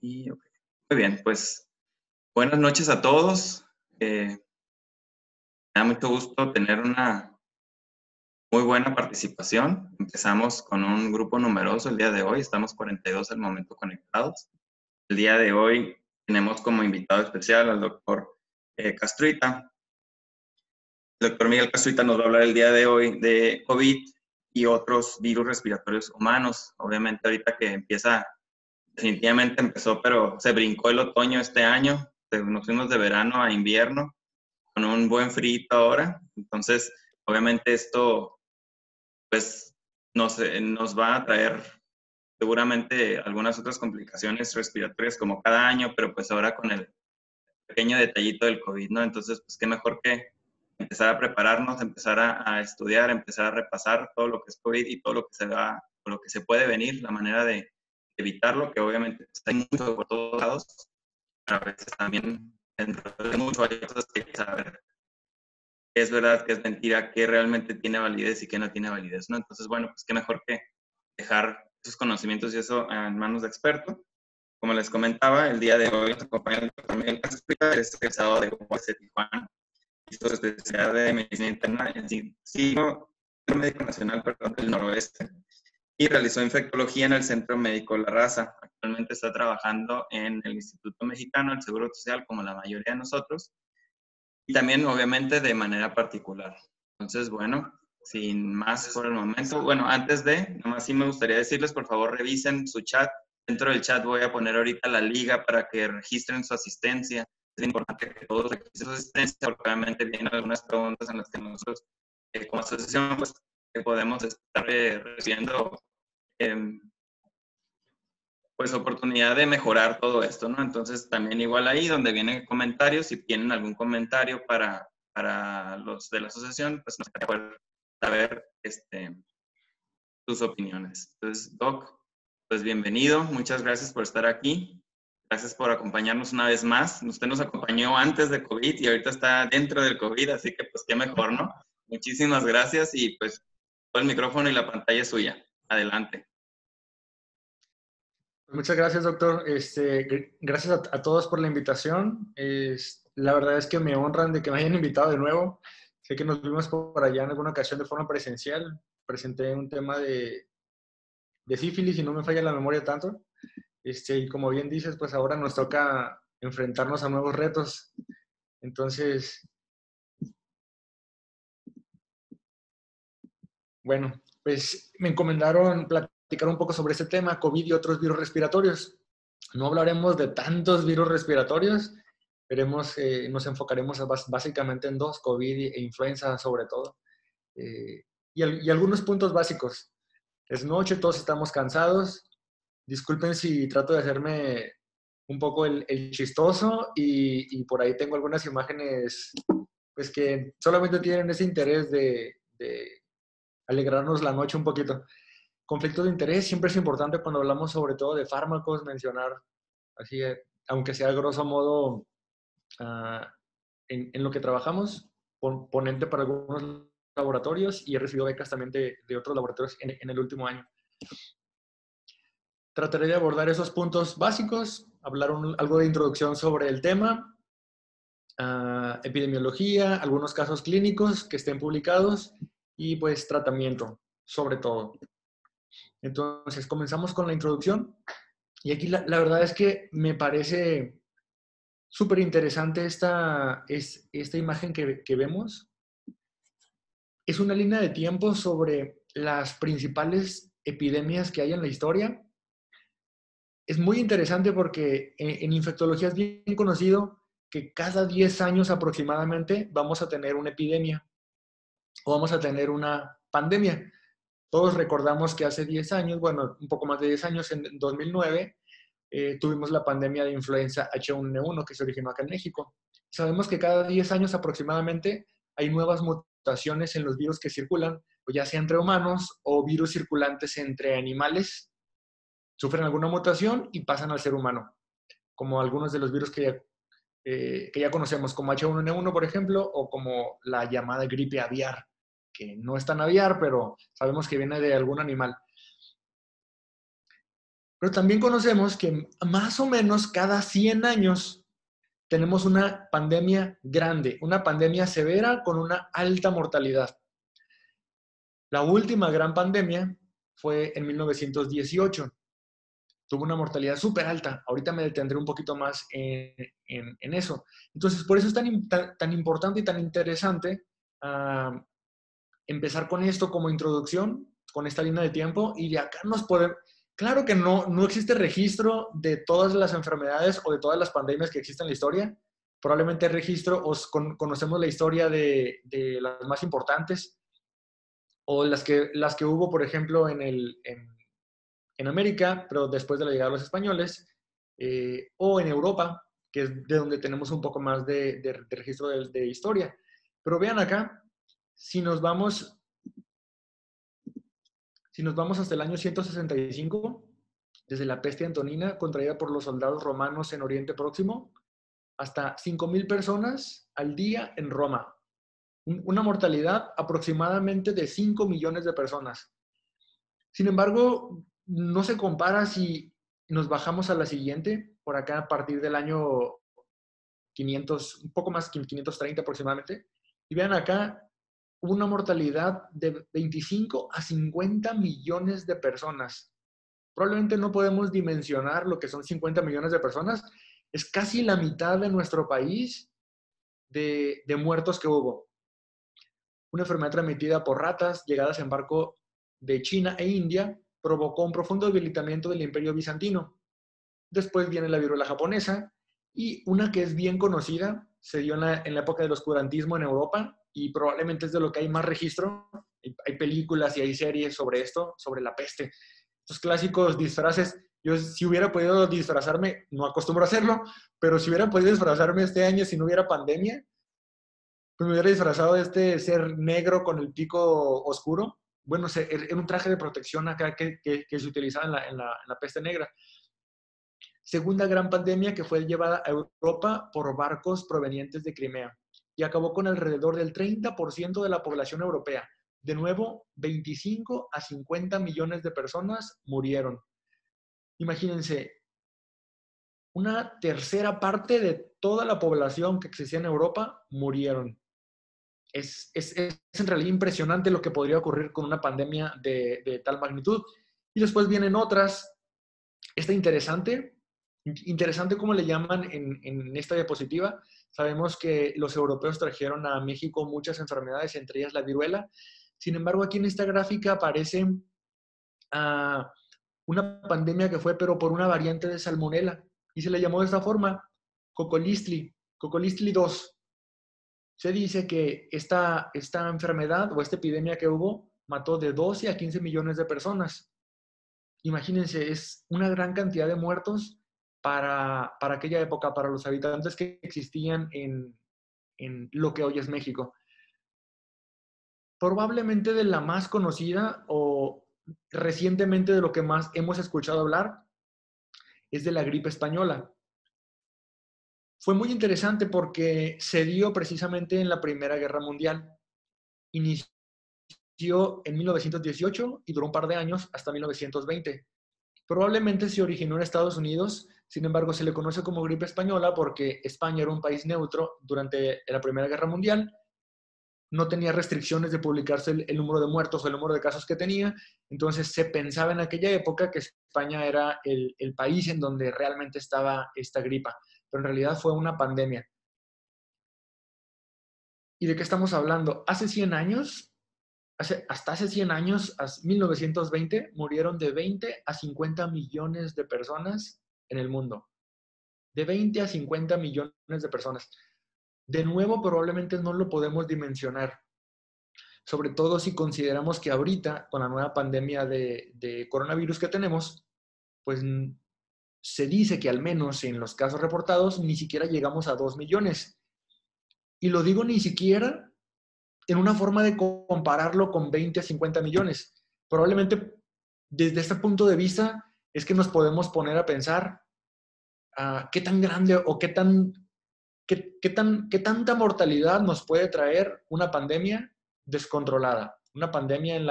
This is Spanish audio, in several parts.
Ok. Muy bien, pues buenas noches a todos. Me da mucho gusto tener una muy buena participación. Empezamos con un grupo numeroso el día de hoy. Estamos 42 al momento conectados. El día de hoy tenemos como invitado especial al doctor Castruita. El doctor Miguel Castruita nos va a hablar el día de hoy de COVID y otros virus respiratorios humanos. Obviamente ahorita que empieza, definitivamente empezó, pero se brincó el otoño este año. Nos fuimos de verano a invierno con un buen frío ahora. Entonces, obviamente esto, pues, nos va a traer seguramente algunas otras complicaciones respiratorias como cada año, pero pues ahora con el pequeño detallito del COVID, ¿no? Entonces, pues, qué mejor que empezar a prepararnos, empezar a estudiar, empezar a repasar todo lo que es COVID y todo lo que se va, lo que se puede venir, la manera de evitarlo, que obviamente pues, hay mucho por todos lados, pero a veces también dentro de mucho hay cosas que hay que saber qué es verdad, qué es mentira, qué realmente tiene validez y qué no tiene validez, ¿no? Entonces, bueno, pues qué mejor que dejar esos conocimientos y eso en manos de expertos. Como les comentaba, el día de hoy nos acompaña el doctor Miguel Castrita, es egresado de UAS de Tijuana, hizo su especialidad de medicina interna en Centro Médico Nacional, perdón, del Noroeste, y realizó infectología en el Centro Médico La Raza. Actualmente está trabajando en el Instituto Mexicano del Seguro Social, como la mayoría de nosotros, y también obviamente de manera particular. Entonces, bueno, sin más por el momento, bueno, antes de, nomás sí me gustaría decirles, por favor, revisen su chat. Dentro del chat voy a poner ahorita la liga para que registren su asistencia. Es importante que todos registren su asistencia, porque obviamente vienen algunas preguntas en las que nosotros, como asociación, pues, podemos estar recibiendo pues oportunidad de mejorar todo esto, ¿no? Entonces también igual ahí donde vienen comentarios, si tienen algún comentario para los de la asociación, pues nos gustaría poder saber tus opiniones. Entonces, Doc, pues bienvenido, muchas gracias por estar aquí, gracias por acompañarnos una vez más. Usted nos acompañó antes de COVID y ahorita está dentro del COVID, así que pues qué mejor, ¿no? Muchísimas gracias y pues todo el micrófono y la pantalla es suya. Adelante. Muchas gracias, doctor. Gracias a todos por la invitación. La verdad es que me honran de que me hayan invitado de nuevo. Sé que nos vimos por allá en alguna ocasión de forma presencial. Presenté un tema de sífilis y no me falla la memoria tanto. Y como bien dices, pues ahora nos toca enfrentarnos a nuevos retos. Entonces, bueno, pues me encomendaron platicar un poco sobre este tema, COVID y otros virus respiratorios. No hablaremos de tantos virus respiratorios, nos enfocaremos básicamente en dos, COVID e influenza sobre todo. Y algunos puntos básicos. Es noche, todos estamos cansados. Disculpen si trato de hacerme un poco el chistoso y por ahí tengo algunas imágenes pues que solamente tienen ese interés de alegrarnos la noche un poquito. Conflicto de interés siempre es importante cuando hablamos sobre todo de fármacos, mencionar así, aunque sea grosso modo uh, en lo que trabajamos, ponente para algunos laboratorios y he recibido becas también de otros laboratorios en el último año. Trataré de abordar esos puntos básicos, hablar algo de introducción sobre el tema, epidemiología, algunos casos clínicos que estén publicados y pues tratamiento, sobre todo. Entonces, comenzamos con la introducción. Y aquí la verdad es que me parece súper interesante esta imagen que vemos. Es una línea de tiempo sobre las principales epidemias que hay en la historia. Es muy interesante porque en infectología es bien conocido que cada 10 años aproximadamente vamos a tener una epidemia o vamos a tener una pandemia. Todos recordamos que hace 10 años, bueno, un poco más de 10 años, en 2009, tuvimos la pandemia de influenza H1N1 que se originó acá en México. Sabemos que cada 10 años aproximadamente hay nuevas mutaciones en los virus que circulan, o ya sea entre humanos o virus circulantes entre animales, sufren alguna mutación y pasan al ser humano, como algunos de los virus que ya conocemos, como H1N1, por ejemplo, o como la llamada gripe aviar, que no es tan aviar, pero sabemos que viene de algún animal. Pero también conocemos que más o menos cada 100 años tenemos una pandemia grande, una pandemia severa con una alta mortalidad. La última gran pandemia fue en 1918. Tuvo una mortalidad súper alta. Ahorita me detendré un poquito más en eso. Entonces, por eso es tan importante y tan interesante empezar con esto como introducción, con esta línea de tiempo, y de acá nos podemos... Claro que no existe registro de todas las enfermedades o de todas las pandemias que existen en la historia. Probablemente hay registro o conocemos la historia de las más importantes o las que hubo, por ejemplo, en América, pero después de la llegada de los españoles, o en Europa, que es de donde tenemos un poco más de registro de historia. Pero vean acá, si nos vamos hasta el año 165, desde la peste antonina contraída por los soldados romanos en Oriente Próximo, hasta 5,000 personas al día en Roma. Una mortalidad aproximadamente de 5 millones de personas. Sin embargo, no se compara si nos bajamos a la siguiente, por acá a partir del año 500, un poco más, 530 aproximadamente. Y vean acá, hubo una mortalidad de 25 a 50 millones de personas. Probablemente no podemos dimensionar lo que son 50 millones de personas. Es casi la mitad de nuestro país de muertos que hubo. Una enfermedad transmitida por ratas llegadas en barco de China e India provocó un profundo debilitamiento del imperio bizantino. Después viene la viruela japonesa y una que es bien conocida, se dio en la época del oscurantismo en Europa y probablemente es de lo que hay más registro. Hay películas y hay series sobre esto, sobre la peste. Estos clásicos disfraces, yo si hubiera podido disfrazarme, no acostumbro a hacerlo, pero si hubiera podido disfrazarme este año si no hubiera pandemia, pues me hubiera disfrazado de este ser negro con el pico oscuro. Bueno, era un traje de protección acá que se utilizaba en la peste negra. Segunda gran pandemia que fue llevada a Europa por barcos provenientes de Crimea y acabó con alrededor del 30% de la población europea. De nuevo, 25 a 50 millones de personas murieron. Imagínense, una tercera parte de toda la población que existía en Europa murieron. Es en realidad impresionante lo que podría ocurrir con una pandemia de tal magnitud. Y después vienen otras. Está interesante cómo le llaman en esta diapositiva. Sabemos que los europeos trajeron a México muchas enfermedades, entre ellas la viruela. Sin embargo, aquí en esta gráfica aparece una pandemia que fue, pero por una variante de salmonela. Y se le llamó de esta forma, Cocolistli 2. Se dice que esta enfermedad o esta epidemia que hubo mató de 12 a 15 millones de personas. Imagínense, es una gran cantidad de muertos para aquella época, para los habitantes que existían en lo que hoy es México. Probablemente de la más conocida o recientemente de lo que más hemos escuchado hablar es de la gripe española. Fue muy interesante porque se dio precisamente en la Primera Guerra Mundial. Inició en 1918 y duró un par de años hasta 1920. Probablemente se originó en Estados Unidos, sin embargo se le conoce como gripe española porque España era un país neutro durante la Primera Guerra Mundial, no tenía restricciones de publicarse el número de muertos o el número de casos que tenía, entonces se pensaba en aquella época que España era el país en donde realmente estaba esta gripa, pero en realidad fue una pandemia. ¿Y de qué estamos hablando? Hace 100 años, hasta hace 100 años, 1920, murieron de 20 a 50 millones de personas en el mundo. De 20 a 50 millones de personas. De nuevo, probablemente no lo podemos dimensionar. Sobre todo si consideramos que ahorita, con la nueva pandemia de coronavirus que tenemos, pues se dice que al menos en los casos reportados ni siquiera llegamos a 2 millones. Y lo digo ni siquiera en una forma de compararlo con 20 a 50 millones. Probablemente desde este punto de vista es que nos podemos poner a pensar qué tan grande o qué tanta mortalidad nos puede traer una pandemia descontrolada, una pandemia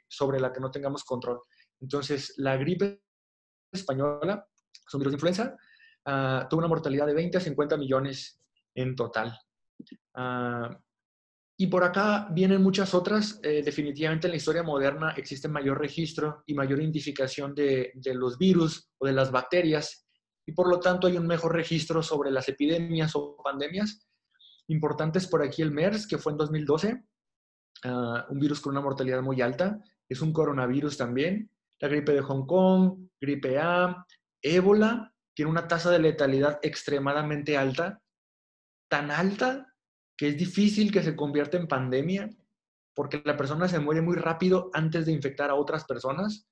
sobre la que no tengamos control. Entonces, la gripe española, es un virus de influenza, tuvo una mortalidad de 20 a 50 millones en total. Y por acá vienen muchas otras. Definitivamente en la historia moderna existe mayor registro y mayor identificación de los virus o de las bacterias, y por lo tanto hay un mejor registro sobre las epidemias o pandemias. Importantes por aquí el MERS, que fue en 2012, un virus con una mortalidad muy alta. Es un coronavirus también. La gripe de Hong Kong, gripe A, ébola, tiene una tasa de letalidad extremadamente alta, tan alta que es difícil que se convierta en pandemia, porque la persona se muere muy rápido antes de infectar a otras personas.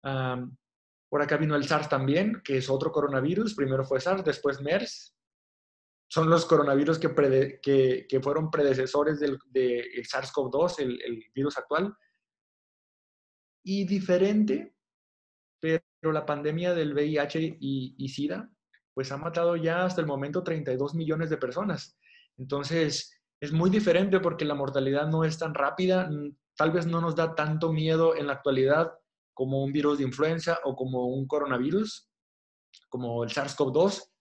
Por acá vino el SARS también, que es otro coronavirus. Primero fue SARS, después MERS. Son los coronavirus que fueron predecesores del SARS-CoV-2, el virus actual. Y diferente, pero la pandemia del VIH y SIDA, pues ha matado ya hasta el momento 32 millones de personas. Entonces, es muy diferente porque la mortalidad no es tan rápida, tal vez no nos da tanto miedo en la actualidad como un virus de influenza o como un coronavirus, como el SARS-CoV-2,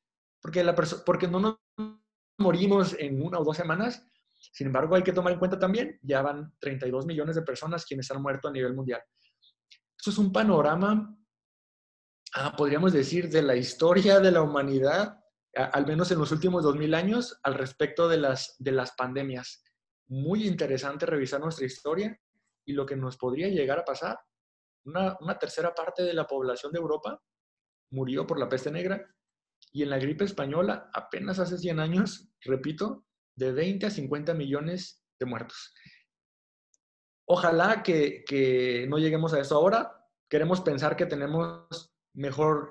porque no nos morimos en 1 o 2 semanas. Sin embargo, hay que tomar en cuenta también, ya van 32 millones de personas quienes han muerto a nivel mundial. Esto es un panorama, podríamos decir, de la historia de la humanidad, al menos en los últimos 2000 años, al respecto de las pandemias. Muy interesante revisar nuestra historia y lo que nos podría llegar a pasar. Una tercera parte de la población de Europa murió por la peste negra, y en la gripe española, apenas hace 100 años, repito, de 20 a 50 millones de muertos. Ojalá que no lleguemos a eso ahora. Queremos pensar que tenemos mejor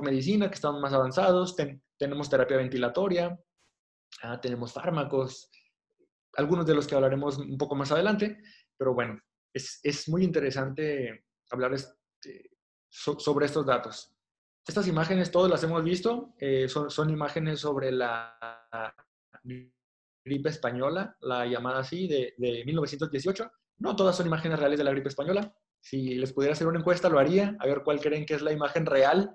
medicina, que estamos más avanzados, tenemos terapia ventilatoria, tenemos fármacos, algunos de los que hablaremos un poco más adelante, pero bueno, es muy interesante hablar sobre estos datos. Estas imágenes todas las hemos visto, son imágenes sobre la gripe española, la llamada así, de 1918. No todas son imágenes reales de la gripe española. Si les pudiera hacer una encuesta, lo haría, a ver cuál creen que es la imagen real.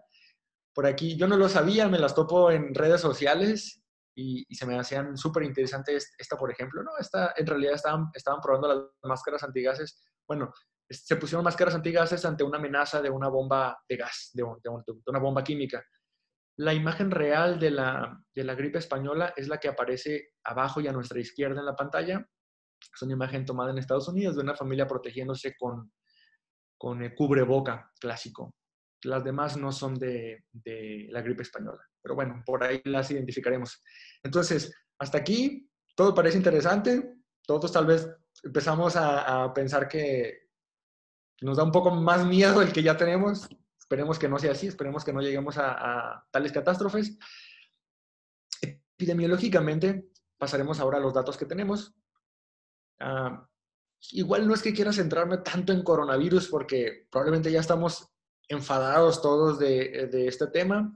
Por aquí, yo no lo sabía, me las topo en redes sociales y se me hacían súper interesantes. Esta, por ejemplo, ¿no? En realidad estaban probando las máscaras antigases. Bueno, se pusieron máscaras antigases ante una amenaza de una bomba de gas, de una bomba química. La imagen real de la gripe española es la que aparece abajo y a nuestra izquierda en la pantalla. Es una imagen tomada en Estados Unidos de una familia protegiéndose con el cubreboca clásico. Las demás no son de la gripe española. Pero bueno, por ahí las identificaremos. Entonces, hasta aquí, todo parece interesante. Todos tal vez empezamos a pensar que nos da un poco más miedo el que ya tenemos. Esperemos que no sea así, esperemos que no lleguemos a tales catástrofes. Epidemiológicamente, pasaremos ahora a los datos que tenemos. Igual no es que quiera centrarme tanto en coronavirus porque probablemente ya estamos enfadados todos de este tema,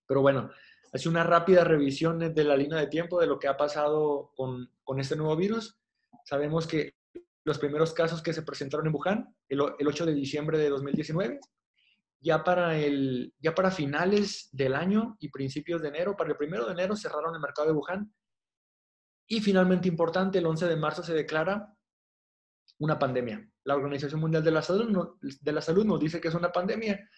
pero bueno, hace una rápida revisión de la línea de tiempo de lo que ha pasado con este nuevo virus. Sabemos que los primeros casos que se presentaron en Wuhan, el 8 de diciembre de 2019, ya para finales del año y principios de enero, para el 1 de enero cerraron el mercado de Wuhan, y finalmente importante, el 11 de marzo se declara una pandemia. La Organización Mundial de la Salud nos dice que es una pandemia.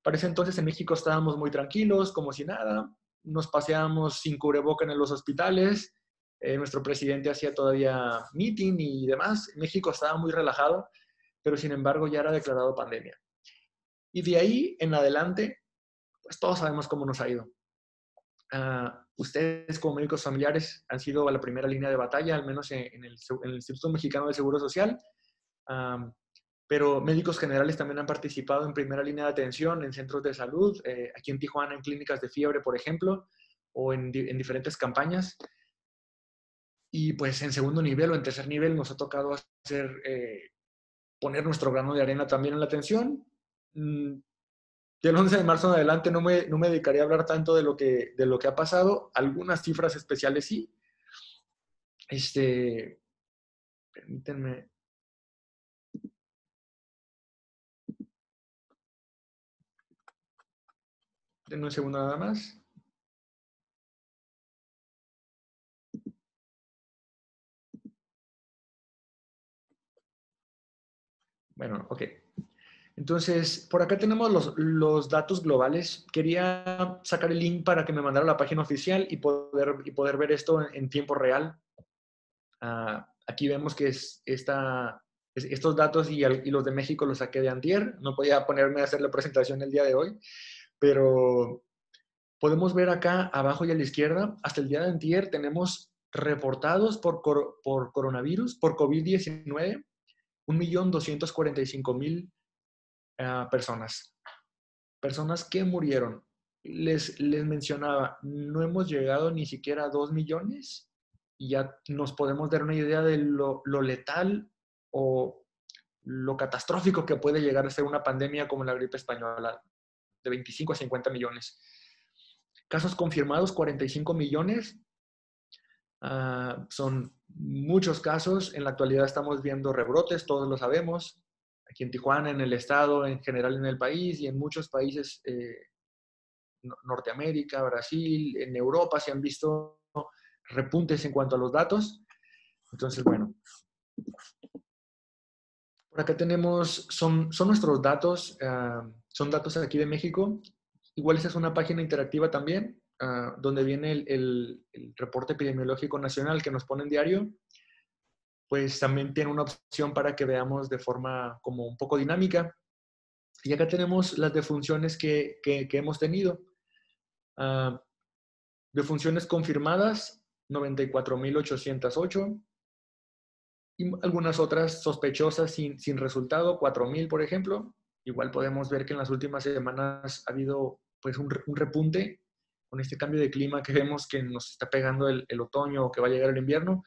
Para ese entonces en México estábamos muy tranquilos, como si nada. Nos paseábamos sin cubreboca en los hospitales. Nuestro presidente hacía todavía meeting y demás. México estaba muy relajado, pero sin embargo ya era declarado pandemia. Y de ahí en adelante, pues todos sabemos cómo nos ha ido. Ustedes como médicos familiares han sido a la primera línea de batalla, al menos en el Instituto Mexicano del Seguro Social. Pero médicos generales también han participado en primera línea de atención en centros de salud, aquí en Tijuana en clínicas de fiebre, por ejemplo, o en diferentes campañas. Y pues en segundo nivel o en tercer nivel nos ha tocado poner nuestro grano de arena también en la atención. Del 11 de marzo en adelante no me dedicaré a hablar tanto de lo que ha pasado. Algunas cifras especiales sí. Permítanme. Denme un segundo nada más. Bueno, ok. Entonces, por acá tenemos los datos globales. Quería sacar el link para que me mandara a la página oficial y poder ver esto en tiempo real. Aquí vemos que estos datos y los de México los saqué de antier. No podía ponerme a hacer la presentación el día de hoy, pero podemos ver acá abajo y a la izquierda, hasta el día de antier tenemos reportados por coronavirus, por COVID-19, 1.245.000 personas. Personas que murieron. Les mencionaba, no hemos llegado ni siquiera a 2 millones y ya nos podemos dar una idea de lo letal o lo catastrófico que puede llegar a ser una pandemia como la gripe española, de 25 a 50 millones. Casos confirmados, 45 millones. Son muchos casos. En la actualidad estamos viendo rebrotes, todos lo sabemos. Aquí en Tijuana, en el estado, en general en el país y en muchos países, Norteamérica, Brasil, en Europa se han visto repuntes en cuanto a los datos. Entonces, bueno, por acá tenemos, son nuestros datos, son datos aquí de México. Igual esa es una página interactiva también, donde viene el reporte epidemiológico nacional que nos pone en diario. Pues también tiene una opción para que veamos de forma como un poco dinámica. Y acá tenemos las defunciones que hemos tenido. Defunciones confirmadas, 94.808. Y algunas otras sospechosas sin resultado, 4.000, por ejemplo. Igual podemos ver que en las últimas semanas ha habido pues un repunte con este cambio de clima que vemos que nos está pegando el otoño o que va a llegar el invierno,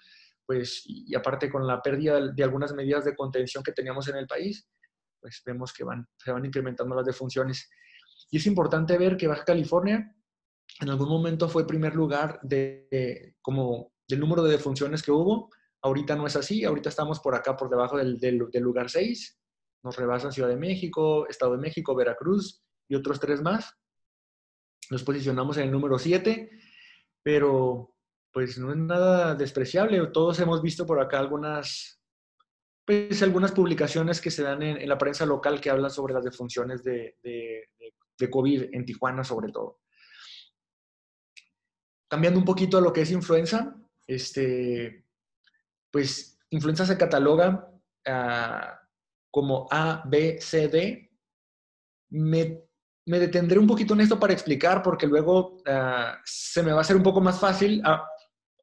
pues, y aparte con la pérdida de algunas medidas de contención que teníamos en el país, pues vemos que se van incrementando las defunciones. Y es importante ver que Baja California en algún momento fue primer lugar como del número de defunciones que hubo. Ahorita no es así, ahorita estamos por acá, por debajo del lugar 6. Nos rebasan Ciudad de México, Estado de México, Veracruz y otros 3 más. Nos posicionamos en el número 7, pero pues no es nada despreciable. Todos hemos visto por acá algunas publicaciones que se dan en la prensa local que hablan sobre las defunciones de COVID en Tijuana sobre todo. Cambiando un poquito a lo que es influenza, pues influenza se cataloga como A, B, C, D. Me detendré un poquito en esto para explicar porque luego se me va a hacer un poco más fácil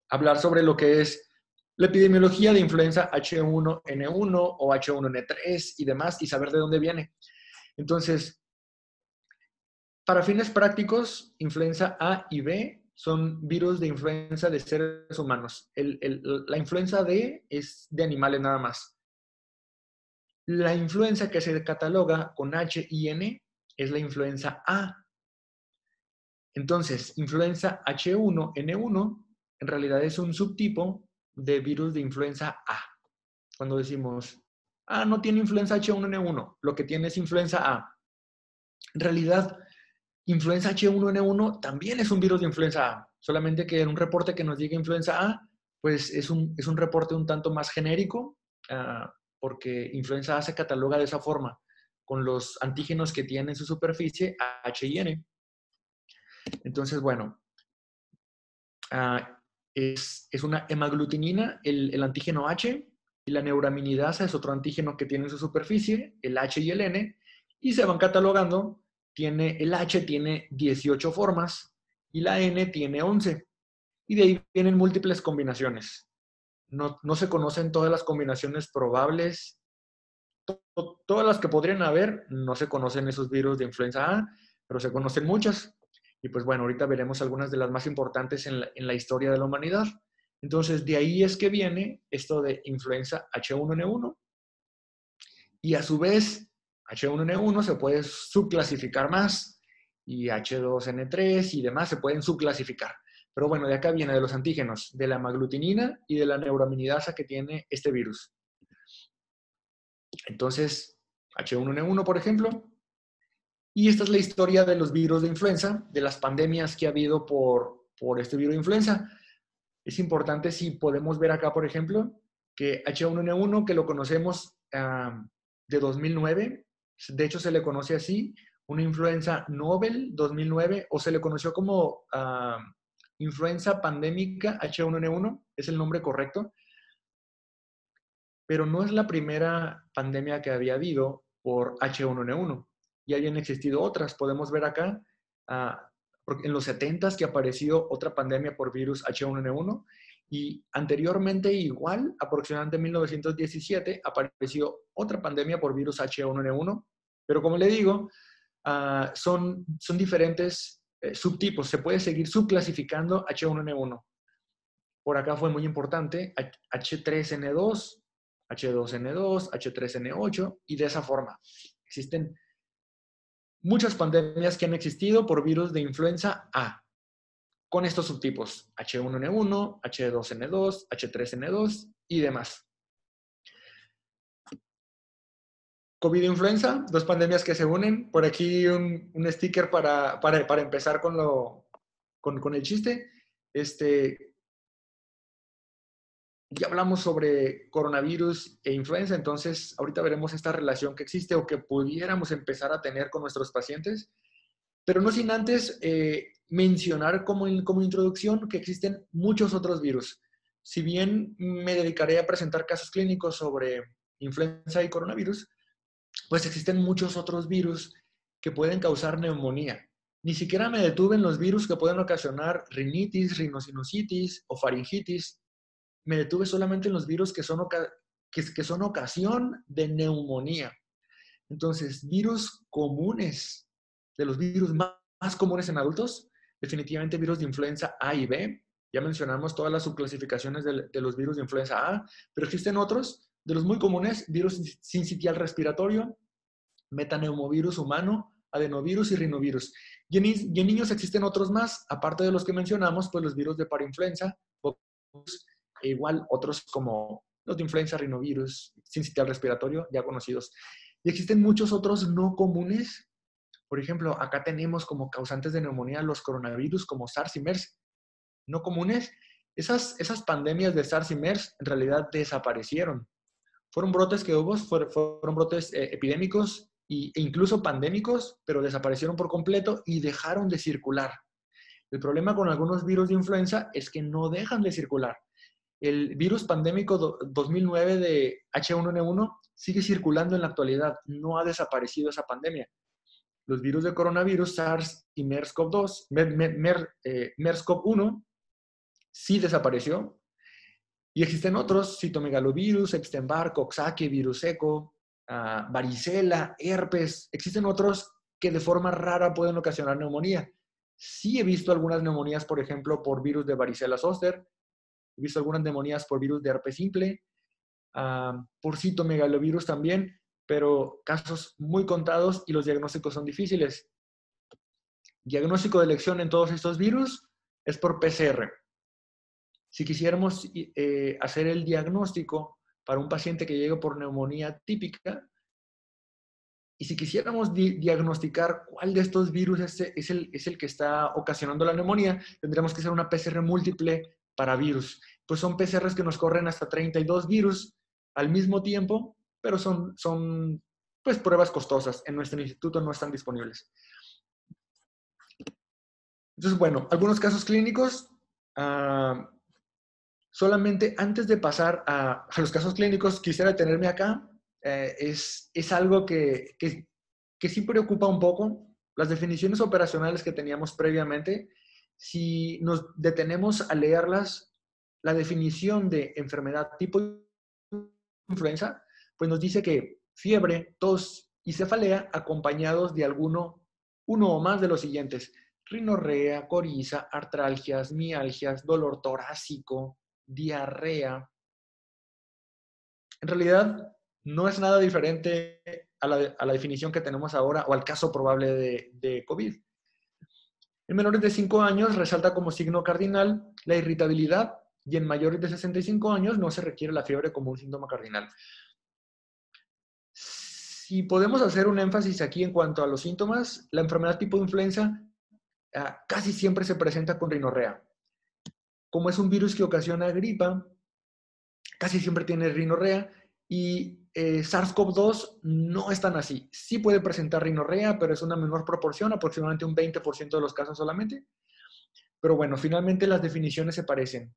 hablar sobre lo que es la epidemiología de influenza H1N1 o H1N3 y demás y saber de dónde viene. Entonces, para fines prácticos, influenza A y B son virus de influenza de seres humanos. La influenza D es de animales nada más. La influenza que se cataloga con H y N es la influenza A. Entonces, influenza H1N1 en realidad es un subtipo de virus de influenza A. Cuando decimos, no tiene influenza H1N1, lo que tiene es influenza A. En realidad, influenza H1N1 también es un virus de influenza A, solamente que en un reporte que nos diga influenza A, pues es un reporte un tanto más genérico, porque influenza A se cataloga de esa forma, con los antígenos que tiene en su superficie H y N. Entonces, bueno, es una hemaglutinina, el antígeno H, y la neuraminidasa es otro antígeno que tiene en su superficie, el H y el N, y se van catalogando. El H tiene 18 formas y la N tiene 11. Y de ahí vienen múltiples combinaciones. No se conocen todas las combinaciones probables. Todas las que podrían haber, no se conocen esos virus de influenza A, pero se conocen muchas. Y pues bueno, ahorita veremos algunas de las más importantes en la historia de la humanidad. Entonces, de ahí es que viene esto de influenza H1N1. Y a su vez, H1N1 se puede subclasificar más y H2N3 y demás se pueden subclasificar. Pero bueno, de acá viene de los antígenos, de la hemaglutinina y de la neuraminidasa que tiene este virus. Entonces, H1N1, por ejemplo, Y esta es la historia de los virus de influenza, de las pandemias que ha habido por este virus de influenza. Es importante si podemos ver acá, por ejemplo, que H1N1, que lo conocemos de 2009, de hecho se le conoce así, una influenza novel 2009, o se le conoció como influenza pandémica H1N1, es el nombre correcto, pero no es la primera pandemia que había habido por H1N1. Ya habían existido otras. Podemos ver acá, en los 70s que apareció otra pandemia por virus H1N1 y anteriormente igual, aproximadamente en 1917, apareció otra pandemia por virus H1N1, pero como le digo, son diferentes subtipos. Se puede seguir subclasificando H1N1. Por acá fue muy importante H3N2, H2N2, H3N8 y de esa forma. Existen muchas pandemias que han existido por virus de influenza A con estos subtipos H1N1, H2N2, H3N2 y demás. COVID-influenza, dos pandemias que se unen. Por aquí un sticker para empezar con el chiste. Ya hablamos sobre coronavirus e influenza, entonces ahorita veremos esta relación que existe o que pudiéramos empezar a tener con nuestros pacientes, pero no sin antes mencionar como introducción que existen muchos otros virus. Si bien me dedicaré a presentar casos clínicos sobre influenza y coronavirus, pues existen muchos otros virus que pueden causar neumonía. Ni siquiera me detuve en los virus que pueden ocasionar rinitis, rinosinusitis o faringitis. Me detuve solamente en los virus que son ocasión de neumonía. Entonces, virus comunes, de los virus más comunes en adultos, definitivamente virus de influenza A y B. Ya mencionamos todas las subclasificaciones de los virus de influenza A, pero existen otros, de los muy comunes, virus sincitial respiratorio, metaneumovirus humano, adenovirus y rinovirus. Y en niños existen otros más, aparte de los que mencionamos, pues los virus de parainfluenza, e igual otros como los de influenza, rinovirus, sincitial respiratorio, ya conocidos. Y existen muchos otros no comunes. Por ejemplo, acá tenemos como causantes de neumonía los coronavirus como SARS y MERS. No comunes. Esas pandemias de SARS y MERS en realidad desaparecieron. Fueron brotes que hubo, fueron brotes epidémicos e incluso pandémicos, pero desaparecieron por completo y dejaron de circular. El problema con algunos virus de influenza es que no dejan de circular. El virus pandémico 2009 de H1N1 sigue circulando en la actualidad, no ha desaparecido esa pandemia. Los virus de coronavirus, SARS y MERS-CoV-2, MERS-CoV-1, sí desapareció. Y existen otros, citomegalovirus, Epstein-Barr, Coxsackie, virus eco, varicela, herpes. Existen otros que de forma rara pueden ocasionar neumonía. Sí he visto algunas neumonías, por ejemplo, por virus de varicela zoster. He visto algunas neumonías por virus de herpes simple, por citomegalovirus también, pero casos muy contados y los diagnósticos son difíciles. Diagnóstico de elección en todos estos virus es por PCR. Si quisiéramos hacer el diagnóstico para un paciente que llegue por neumonía típica, y si quisiéramos diagnosticar cuál de estos virus es el que está ocasionando la neumonía, tendríamos que hacer una PCR múltiple para virus. Pues son PCRs que nos corren hasta 32 virus al mismo tiempo, pero son pues pruebas costosas. En nuestro instituto no están disponibles. Entonces, bueno, algunos casos clínicos. Solamente antes de pasar a los casos clínicos, quisiera detenerme acá. Es algo que sí preocupa un poco. Las definiciones operacionales que teníamos previamente, si nos detenemos a leerlas, la definición de enfermedad tipo influenza, pues nos dice que fiebre, tos y cefalea acompañados de uno o más de los siguientes: rinorrea, coriza, artralgias, mialgias, dolor torácico, diarrea. En realidad, no es nada diferente a la definición que tenemos ahora o al caso probable de COVID. En menores de 5 años resalta como signo cardinal la irritabilidad y en mayores de 65 años no se requiere la fiebre como un síntoma cardinal. Si podemos hacer un énfasis aquí en cuanto a los síntomas, la enfermedad tipo influenza casi siempre se presenta con rinorrea. Como es un virus que ocasiona gripa, casi siempre tiene rinorrea y SARS-CoV-2 no es tan así. Sí puede presentar rinorrea, pero es una menor proporción, aproximadamente un 20% de los casos solamente. Pero bueno, finalmente las definiciones se parecen.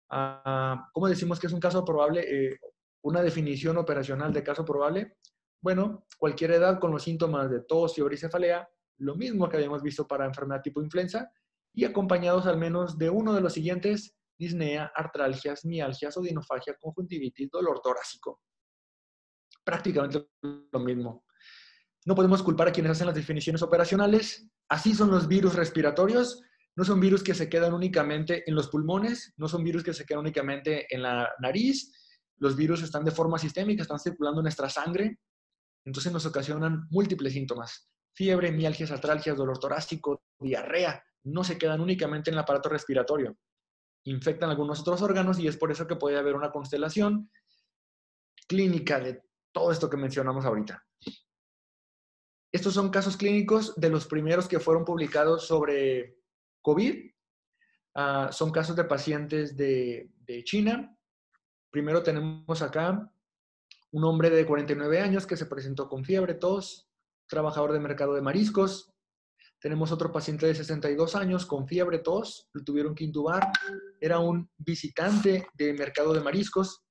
¿Cómo decimos que es un caso probable? Una definición operacional de caso probable. Bueno, cualquier edad con los síntomas de tos, fiebre y cefalea, lo mismo que habíamos visto para enfermedad tipo influenza, y acompañados al menos de uno de los siguientes: disnea, artralgias, mialgias, odinofagia, conjuntivitis, dolor torácico. Prácticamente lo mismo. No podemos culpar a quienes hacen las definiciones operacionales. Así son los virus respiratorios. No son virus que se quedan únicamente en los pulmones, no son virus que se quedan únicamente en la nariz. Los virus están de forma sistémica, están circulando en nuestra sangre. Entonces nos ocasionan múltiples síntomas: fiebre, mialgias, artralgias, dolor torácico, diarrea. No se quedan únicamente en el aparato respiratorio. Infectan algunos otros órganos y es por eso que puede haber una constelación clínica de todo esto que mencionamos ahorita. Estos son casos clínicos de los primeros que fueron publicados sobre COVID. Son casos de pacientes de China. Primero tenemos acá un hombre de 49 años que se presentó con fiebre, tos, trabajador de mercado de mariscos. Tenemos otro paciente de 62 años con fiebre, tos, lo tuvieron que intubar. Era un visitante de mercado de mariscos.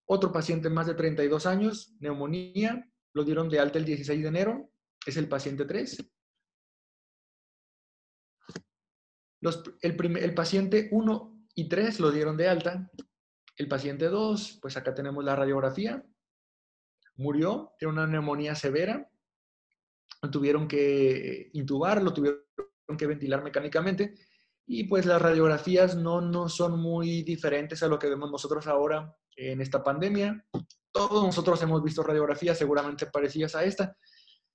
Otro paciente más de 32 años, neumonía, lo dieron de alta el 16 de enero, es el paciente 3. El paciente 1 y 3 lo dieron de alta. El paciente 2, pues acá tenemos la radiografía, murió, tiene una neumonía severa, lo tuvieron que intubar, lo tuvieron que ventilar mecánicamente, y pues las radiografías no son muy diferentes a lo que vemos nosotros ahora en esta pandemia. Todos nosotros hemos visto radiografías seguramente parecidas a esta.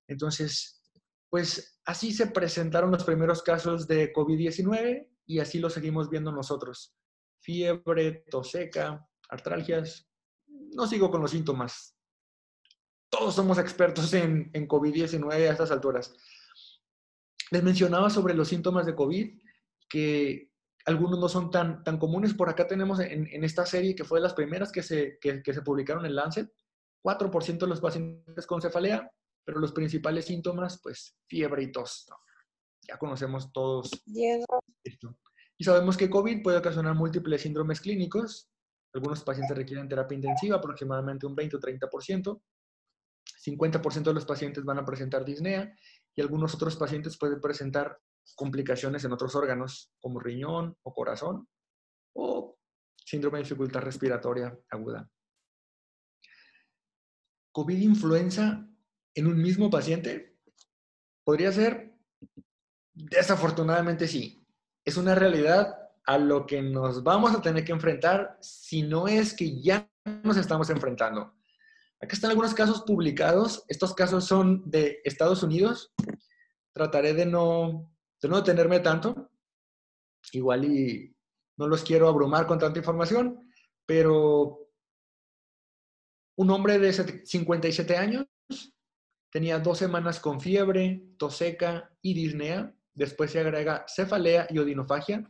Entonces, pues así se presentaron los primeros casos de COVID-19 y así lo seguimos viendo nosotros. Fiebre, tos seca, artralgias. No sigo con los síntomas. Todos somos expertos en COVID-19 a estas alturas. Les mencionaba sobre los síntomas de COVID, que algunos no son tan comunes. Por acá tenemos en esta serie, que fue de las primeras que se publicaron en Lancet, 4% de los pacientes con cefalea, pero los principales síntomas, pues, fiebre y tos, ¿no? Ya conocemos todos esto. Y sabemos que COVID puede ocasionar múltiples síndromes clínicos. Algunos pacientes requieren terapia intensiva, aproximadamente un 20 o 30%. 50% de los pacientes van a presentar disnea y algunos otros pacientes pueden presentar complicaciones en otros órganos, como riñón o corazón, o síndrome de dificultad respiratoria aguda. COVID-influenza en un mismo paciente podría ser, desafortunadamente sí. Es una realidad a lo que nos vamos a tener que enfrentar, si no es que ya nos estamos enfrentando. Acá están algunos casos publicados. Estos casos son de Estados Unidos. Trataré de no detenerme tanto. Igual y no los quiero abrumar con tanta información, pero un hombre de 57 años tenía 2 semanas con fiebre, tos seca y disnea. Después se agrega cefalea y odinofagia.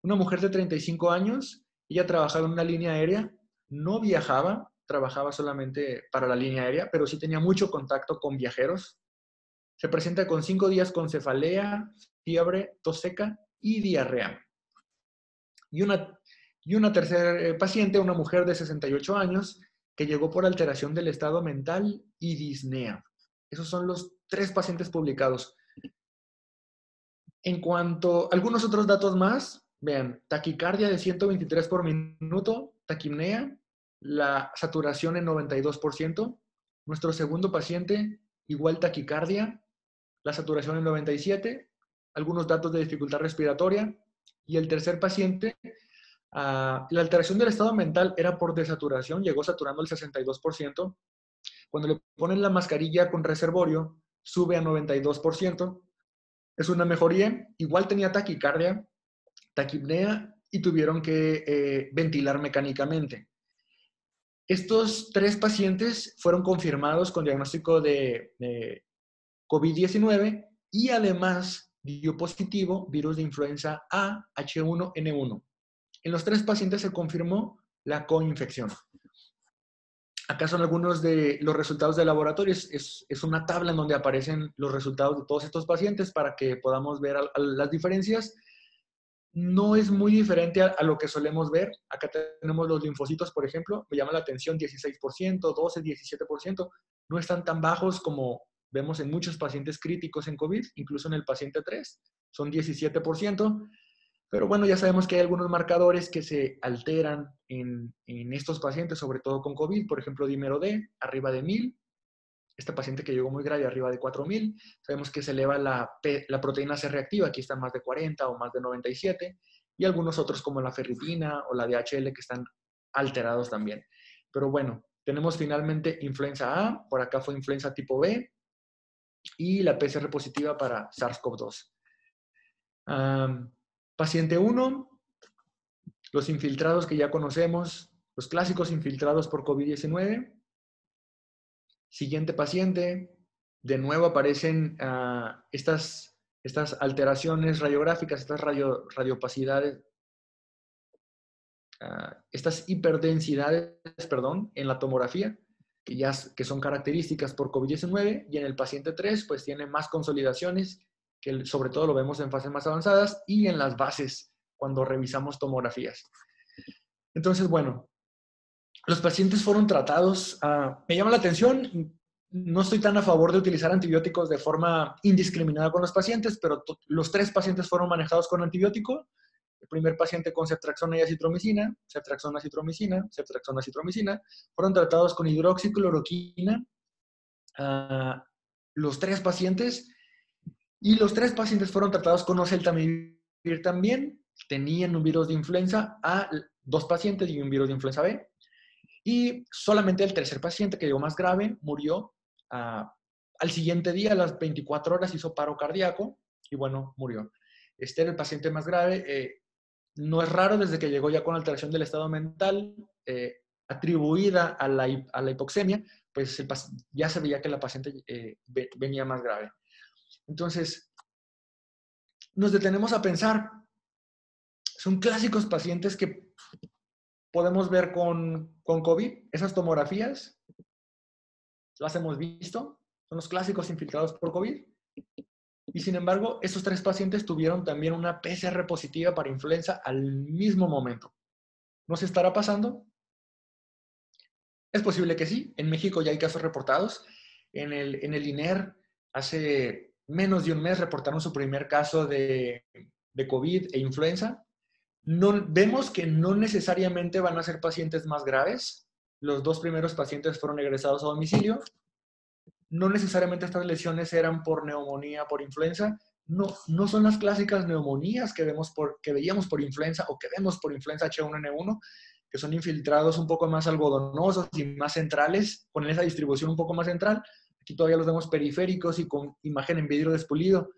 Una mujer de 35 años, ella trabajaba en una línea aérea, no viajaba, trabajaba solamente para la línea aérea, pero sí tenía mucho contacto con viajeros. Se presenta con 5 días con cefalea, fiebre, tos seca y diarrea. Y una tercera paciente, una mujer de 68 años, que llegó por alteración del estado mental y disnea. Esos son los 3 pacientes publicados. En cuanto a algunos otros datos más, vean, taquicardia de 123 por minuto, taquipnea, la saturación en 92%. Nuestro segundo paciente, igual taquicardia, la saturación en 97%, algunos datos de dificultad respiratoria. Y el tercer paciente, la alteración del estado mental era por desaturación, llegó saturando el 62%. Cuando le ponen la mascarilla con reservorio, sube a 92%. Es una mejoría. Igual tenía taquicardia, taquipnea y tuvieron que ventilar mecánicamente. Estos 3 pacientes fueron confirmados con diagnóstico de COVID-19 y además dio positivo virus de influenza A H1N1. En los 3 pacientes se confirmó la coinfección. Acá son algunos de los resultados de laboratorio. Es una tabla en donde aparecen los resultados de todos estos pacientes para que podamos ver las diferencias. No es muy diferente a lo que solemos ver. Acá tenemos los linfocitos, por ejemplo. Me llama la atención 16%, 12%, 17%. No están tan bajos como vemos en muchos pacientes críticos en COVID, incluso en el paciente 3. Son 17%. Pero bueno, ya sabemos que hay algunos marcadores que se alteran en estos pacientes, sobre todo con COVID. Por ejemplo, dímero D, arriba de 1000. Este paciente que llegó muy grave, arriba de 4000. Sabemos que se eleva la proteína C reactiva, aquí está más de 40 o más de 97. Y algunos otros como la ferritina o la DHL que están alterados también. Pero bueno, tenemos finalmente influenza A, por acá fue influenza tipo B y la PCR positiva para SARS-CoV-2. Paciente 1, los infiltrados que ya conocemos, los clásicos infiltrados por COVID-19. Siguiente paciente, de nuevo aparecen estas alteraciones radiográficas, estas radiopacidades, estas hiperdensidades, en la tomografía, que son características por COVID-19, y en el paciente 3, pues tiene más consolidaciones, que sobre todo lo vemos en fases más avanzadas, y en las bases, cuando revisamos tomografías. Entonces, bueno, los pacientes fueron tratados. Me llama la atención, no estoy tan a favor de utilizar antibióticos de forma indiscriminada con los pacientes, pero los 3 pacientes fueron manejados con antibiótico. El primer paciente con ceftriaxona y acitromicina, ceftriaxona, acitromicina, ceftriaxona, acitromicina. Fueron tratados con hidroxicloroquina, los 3 pacientes. Y los 3 pacientes fueron tratados con oseltamivir también. Tenían un virus de influenza A, 2 pacientes y un virus de influenza B. Y solamente el tercer paciente, que llegó más grave, murió. Al siguiente día, a las 24 horas, hizo paro cardíaco y bueno, murió. Este era el paciente más grave. No es raro desde que llegó ya con alteración del estado mental, atribuida a la hipoxemia, pues ya se veía que la paciente venía más grave. Entonces, nos detenemos a pensar, son clásicos pacientes que podemos ver con COVID, esas tomografías, las hemos visto, son los clásicos infiltrados por COVID. Y sin embargo, esos 3 pacientes tuvieron también una PCR positiva para influenza al mismo momento. ¿No se estará pasando? Es posible que sí. En México ya hay casos reportados. En el INER, hace menos de un mes, reportaron su primer caso de COVID e influenza. Vemos que no necesariamente van a ser pacientes más graves. Los 2 primeros pacientes fueron egresados a domicilio. No necesariamente estas lesiones eran por neumonía, por influenza. No son las clásicas neumonías que veíamos por influenza o que vemos por influenza H1N1, que son infiltrados un poco más algodonosos y más centrales, con esa distribución un poco más central. Aquí todavía los vemos periféricos y con imagen en vidrio despulido,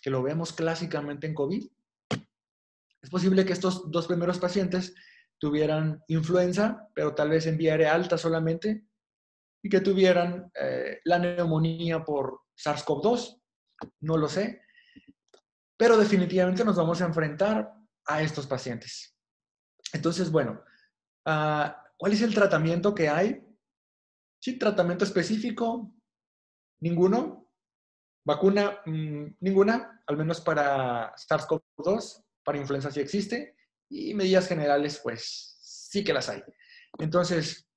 que lo vemos clásicamente en COVID. Es posible que estos 2 primeros pacientes tuvieran influenza, pero tal vez en vía aérea alta solamente, y que tuvieran la neumonía por SARS-CoV-2. No lo sé. Pero definitivamente nos vamos a enfrentar a estos pacientes. Entonces, bueno, ¿cuál es el tratamiento que hay? Sí, tratamiento específico, ninguno. Vacuna, ninguna, al menos para SARS-CoV-2, para influenza sí existe. Y medidas generales, pues sí que las hay. Entonces,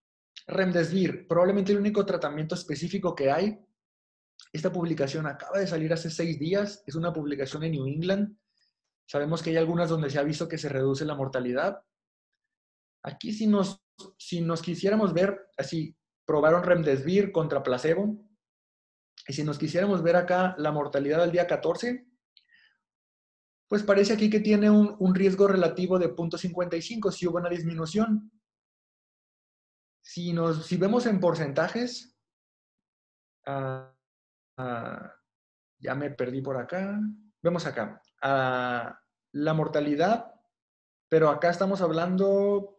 Remdesivir, probablemente el único tratamiento específico que hay. Esta publicación acaba de salir hace 6 días. Es una publicación en New England. Sabemos que hay algunas donde se ha visto que se reduce la mortalidad. Aquí si nos quisiéramos ver, así, probaron Remdesivir contra placebo. Y si nos quisiéramos ver acá la mortalidad al día 14, pues parece aquí que tiene un riesgo relativo de 0.55, si hubo una disminución. Si vemos en porcentajes, ya me perdí por acá. Vemos acá la mortalidad, pero acá estamos hablando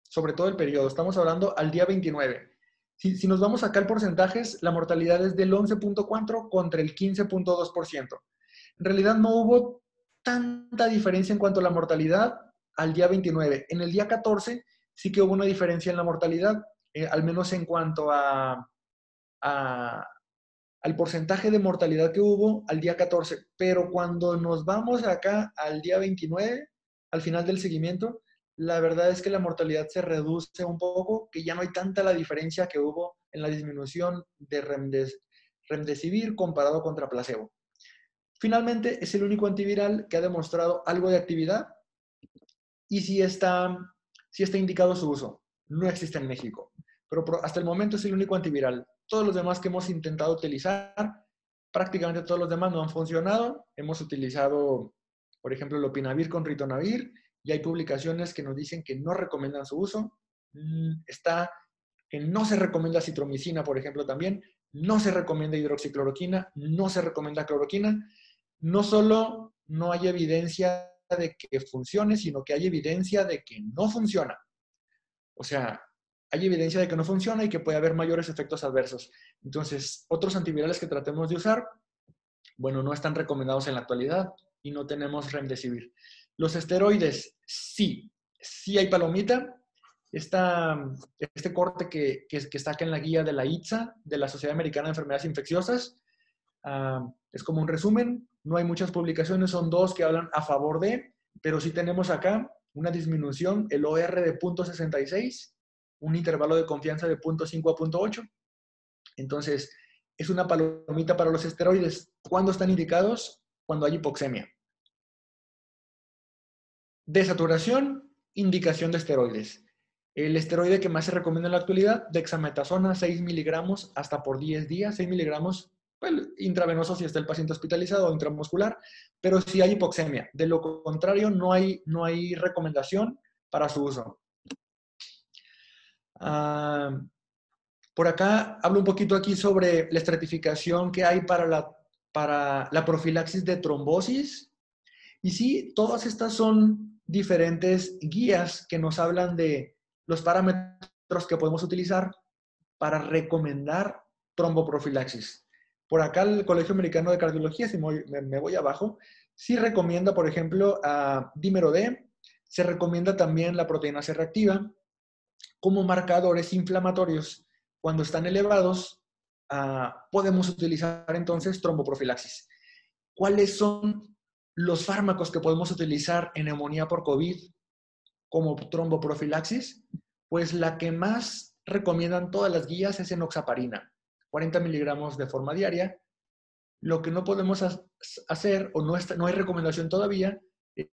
sobre todo el periodo. Estamos hablando al día 29. Si nos vamos acá al porcentajes, la mortalidad es del 11.4 contra el 15.2%. En realidad no hubo tanta diferencia en cuanto a la mortalidad al día 29. En el día 14 sí que hubo una diferencia en la mortalidad, al menos en cuanto al porcentaje de mortalidad que hubo al día 14. Pero cuando nos vamos acá al día 29, al final del seguimiento, la verdad es que la mortalidad se reduce un poco, que ya no hay tanta la diferencia que hubo en la disminución de remdesivir comparado contra placebo. Finalmente, es el único antiviral que ha demostrado algo de actividad y sí está indicado su uso. No existe en México, pero hasta el momento es el único antiviral. Todos los demás que hemos intentado utilizar, prácticamente todos los demás no han funcionado. Hemos utilizado, por ejemplo, lopinavir con ritonavir y hay publicaciones que nos dicen que no recomiendan su uso. Está que no se recomienda citromicina, por ejemplo, también. No se recomienda hidroxicloroquina, no se recomienda cloroquina. No solo no hay evidencia de que funcione, sino que hay evidencia de que no funciona. O sea, hay evidencia de que no funciona y que puede haber mayores efectos adversos. Entonces, otros antivirales que tratemos de usar, bueno, no están recomendados en la actualidad y no tenemos remdesivir. Los esteroides, sí hay palomita. Este corte que está acá en la guía de la ITSA, de la Sociedad Americana de Enfermedades Infecciosas, es como un resumen. No hay muchas publicaciones, son 2 que hablan a favor de, pero sí tenemos acá una disminución, el OR de 0.66, un intervalo de confianza de 0.5 a 0.8. Entonces, es una palomita para los esteroides. ¿Cuándo están indicados? Cuando hay hipoxemia. Desaturación, indicación de esteroides. El esteroide que más se recomienda en la actualidad, dexametasona, 6 miligramos hasta por 10 días, 6 miligramos pues, intravenoso si está el paciente hospitalizado o intramuscular, pero si hay hipoxemia. De lo contrario, no hay recomendación para su uso. Por acá hablo un poquito aquí sobre la estratificación que hay para la profilaxis de trombosis. Y sí, todas estas son diferentes guías que nos hablan de los parámetros que podemos utilizar para recomendar tromboprofilaxis. Por acá el Colegio Americano de Cardiología, si me voy abajo, sí recomienda, por ejemplo, a dímero D, se recomienda también la proteína C reactiva como marcadores inflamatorios. Cuando están elevados, podemos utilizar entonces tromboprofilaxis. ¿Cuáles son los fármacos que podemos utilizar en neumonía por COVID como tromboprofilaxis? Pues la que más recomiendan todas las guías es enoxaparina, 40 miligramos de forma diaria. Lo que no podemos hacer, o no hay recomendación todavía,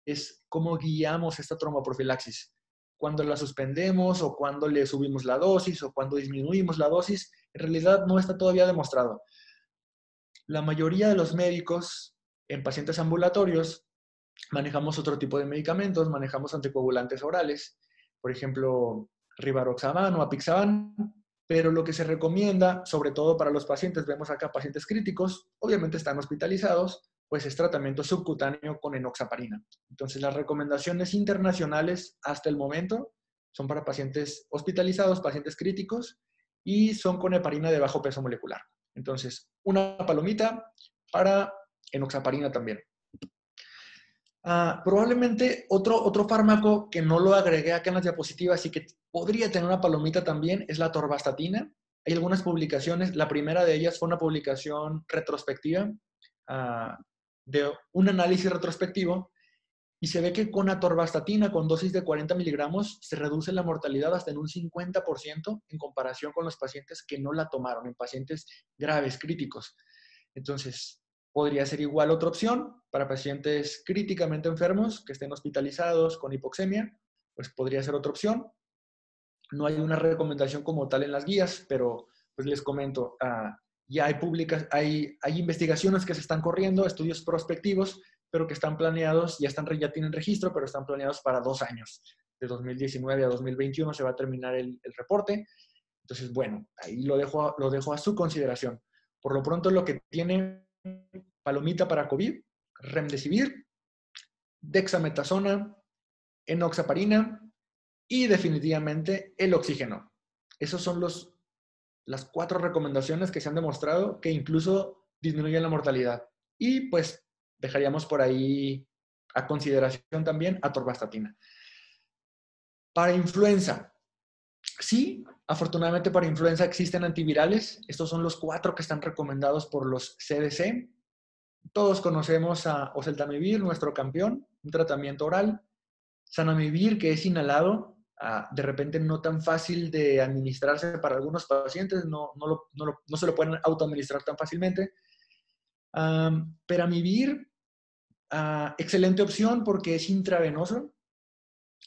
es cómo guiamos esta tromboprofilaxis. Cuando la suspendemos, o cuando le subimos la dosis, o cuando disminuimos la dosis, en realidad no está todavía demostrado. La mayoría de los médicos en pacientes ambulatorios manejamos otro tipo de medicamentos, manejamos anticoagulantes orales, por ejemplo, rivaroxaban o apixaban, pero lo que se recomienda, sobre todo para los pacientes, vemos acá pacientes críticos, obviamente están hospitalizados, pues es tratamiento subcutáneo con enoxaparina. Entonces, las recomendaciones internacionales hasta el momento son para pacientes hospitalizados, pacientes críticos, y son con heparina de bajo peso molecular. Entonces, una palomita para enoxaparina también. Probablemente otro fármaco que no lo agregué acá en las diapositivas y que podría tener una palomita también es la atorvastatina. Hay algunas publicaciones, la primera de ellas fue una publicación retrospectiva de un análisis retrospectivo y se ve que con atorvastatina, con dosis de 40 miligramos, se reduce la mortalidad hasta en un 50% en comparación con los pacientes que no la tomaron, en pacientes graves, críticos. Entonces, podría ser igual otra opción para pacientes críticamente enfermos que estén hospitalizados con hipoxemia, pues podría ser otra opción. No hay una recomendación como tal en las guías, pero pues les comento, ya hay investigaciones que se están corriendo, estudios prospectivos, pero que están planeados, ya tienen registro, pero están planeados para 2 años. De 2019 a 2021 se va a terminar el reporte. Entonces, bueno, ahí lo dejo a su consideración. Por lo pronto, lo que tiene palomita para COVID, remdesivir, dexametasona, enoxaparina, y definitivamente el oxígeno. Esos son las 4 recomendaciones que se han demostrado que incluso disminuyen la mortalidad. Y pues dejaríamos por ahí a consideración también atorvastatina. Para influenza, sí, afortunadamente para influenza existen antivirales. Estos son los 4 que están recomendados por los CDC. Todos conocemos a oseltamivir, nuestro campeón, un tratamiento oral. Zanamivir, que es inhalado, de repente no tan fácil de administrarse para algunos pacientes, no se lo pueden autoadministrar tan fácilmente. Peramivir, excelente opción porque es intravenoso.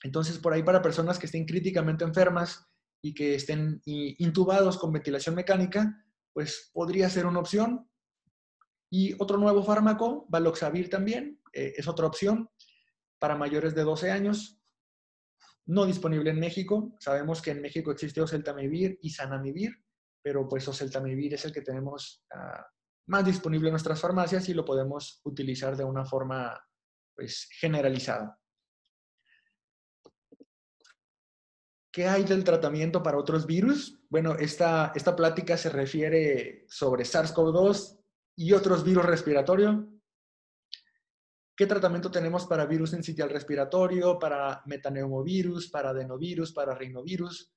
Entonces, por ahí para personas que estén críticamente enfermas y que estén intubados con ventilación mecánica, pues podría ser una opción. Y otro nuevo fármaco, Valoxavir también, es otra opción para mayores de 12 años. No disponible en México. Sabemos que en México existe oseltamivir y zanamivir, pero pues oseltamivir es el que tenemos más disponible en nuestras farmacias y lo podemos utilizar de una forma pues generalizada. ¿Qué hay del tratamiento para otros virus? Bueno, esta plática se refiere sobre SARS-CoV-2 y otros virus respiratorios. ¿Qué tratamiento tenemos para virus sincitial respiratorio, para metaneumovirus, para adenovirus, para rinovirus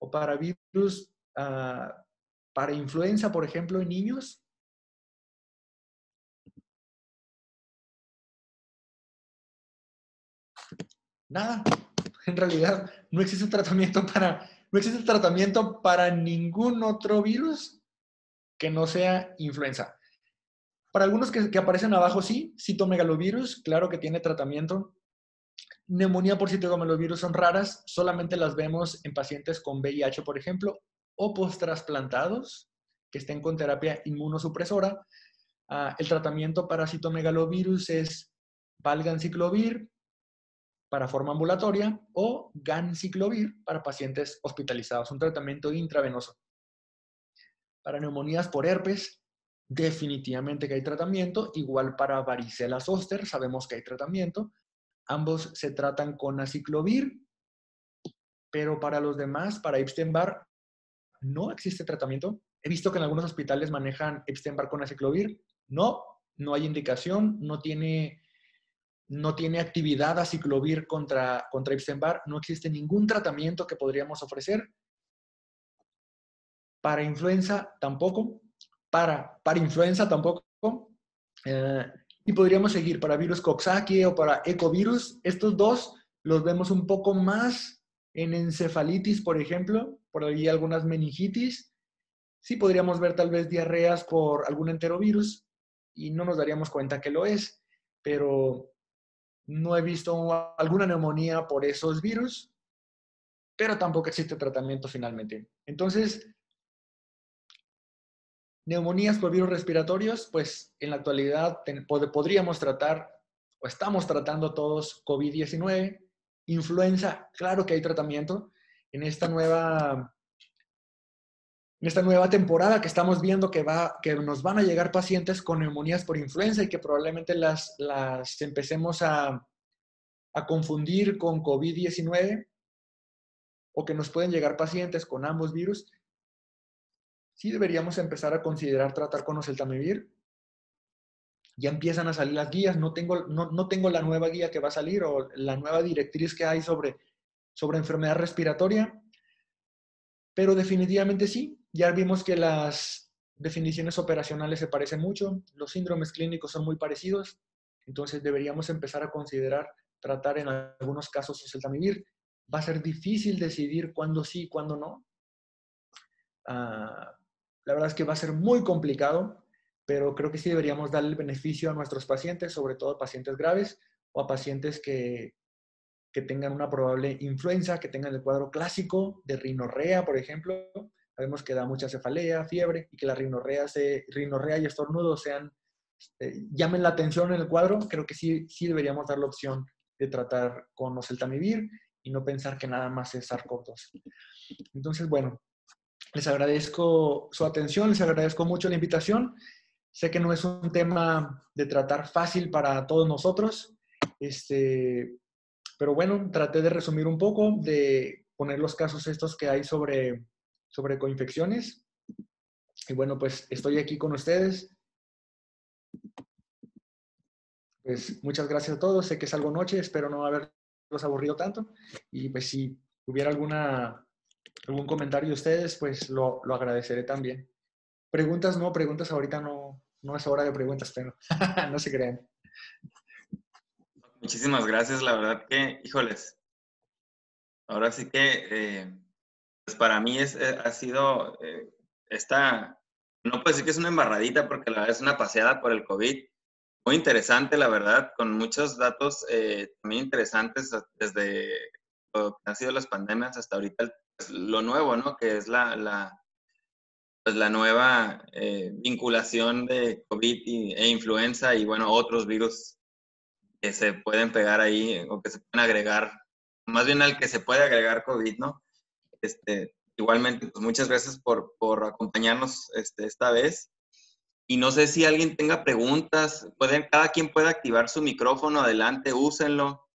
o para virus, para influenza, por ejemplo, en niños? Nada. En realidad, no existe tratamiento para ningún otro virus que no sea influenza. Para algunos que aparecen abajo, sí, citomegalovirus, claro que tiene tratamiento. Neumonía por citomegalovirus son raras, solamente las vemos en pacientes con VIH, por ejemplo, o post-trasplantados que estén con terapia inmunosupresora. El tratamiento para citomegalovirus es valganciclovir para forma ambulatoria o ganciclovir para pacientes hospitalizados, un tratamiento intravenoso. Para neumonías por herpes, definitivamente que hay tratamiento, igual para varicela zoster, sabemos que hay tratamiento. Ambos se tratan con aciclovir, pero para los demás, para Epstein-Barr, no existe tratamiento. He visto que en algunos hospitales manejan Epstein-Barr con aciclovir. No hay indicación, no tiene actividad aciclovir contra Epstein-Barr, no existe ningún tratamiento que podríamos ofrecer. Para influenza tampoco. Para influenza tampoco. Y podríamos seguir para virus Coxsackie o para ecovirus. Estos dos los vemos un poco más en encefalitis, por ejemplo, por ahí algunas meningitis. Sí podríamos ver tal vez diarreas por algún enterovirus y no nos daríamos cuenta que lo es, pero no he visto alguna neumonía por esos virus, pero tampoco existe tratamiento finalmente. Entonces, neumonías por virus respiratorios, pues en la actualidad podríamos tratar, o estamos tratando todos COVID-19, influenza, claro que hay tratamiento. En esta nueva temporada que estamos viendo que nos van a llegar pacientes con neumonías por influenza y que probablemente las empecemos a confundir con COVID-19 o que nos pueden llegar pacientes con ambos virus, sí deberíamos empezar a considerar tratar con oseltamivir. Ya empiezan a salir las guías, no tengo la nueva guía que va a salir o la nueva directriz que hay sobre enfermedad respiratoria, pero definitivamente sí, ya vimos que las definiciones operacionales se parecen mucho, los síndromes clínicos son muy parecidos, entonces deberíamos empezar a considerar tratar en algunos casos oseltamivir. Va a ser difícil decidir cuándo sí y cuándo no. La verdad es que va a ser muy complicado, pero creo que sí deberíamos darle el beneficio a nuestros pacientes, sobre todo a pacientes graves o a pacientes que tengan una probable influenza, que tengan el cuadro clásico de rinorrea, por ejemplo. Sabemos que da mucha cefalea, fiebre, y que la rinorrea y estornudos llamen la atención en el cuadro. Creo que sí deberíamos dar la opción de tratar con oseltamivir y no pensar que nada más es SARS-CoV-2. Entonces, bueno, les agradezco su atención, les agradezco mucho la invitación. Sé que no es un tema de tratar fácil para todos nosotros. Pero bueno, traté de resumir un poco, de poner los casos estos que hay sobre coinfecciones. Y bueno, pues estoy aquí con ustedes. Pues muchas gracias a todos. Sé que es algo noche, espero no haberlos aburrido tanto. Y pues si hubiera algún comentario de ustedes, pues lo agradeceré también. Preguntas ahorita no es hora de preguntas, pero no se crean. Muchísimas gracias, la verdad que, híjoles, ahora sí que, pues para mí ha sido esta, no puedo decir que es una embarradita porque la verdad es una paseada por el COVID, muy interesante, la verdad, con muchos datos también interesantes desde lo que han sido las pandemias hasta ahorita, pues, lo nuevo, ¿no? Que es pues la nueva vinculación de COVID e influenza y, bueno, otros virus que se pueden pegar ahí o que se pueden agregar, más bien al que se puede agregar COVID, ¿no? Igualmente, pues muchas gracias por acompañarnos esta vez. Y no sé si alguien tenga preguntas, cada quien puede activar su micrófono, adelante, úsenlo,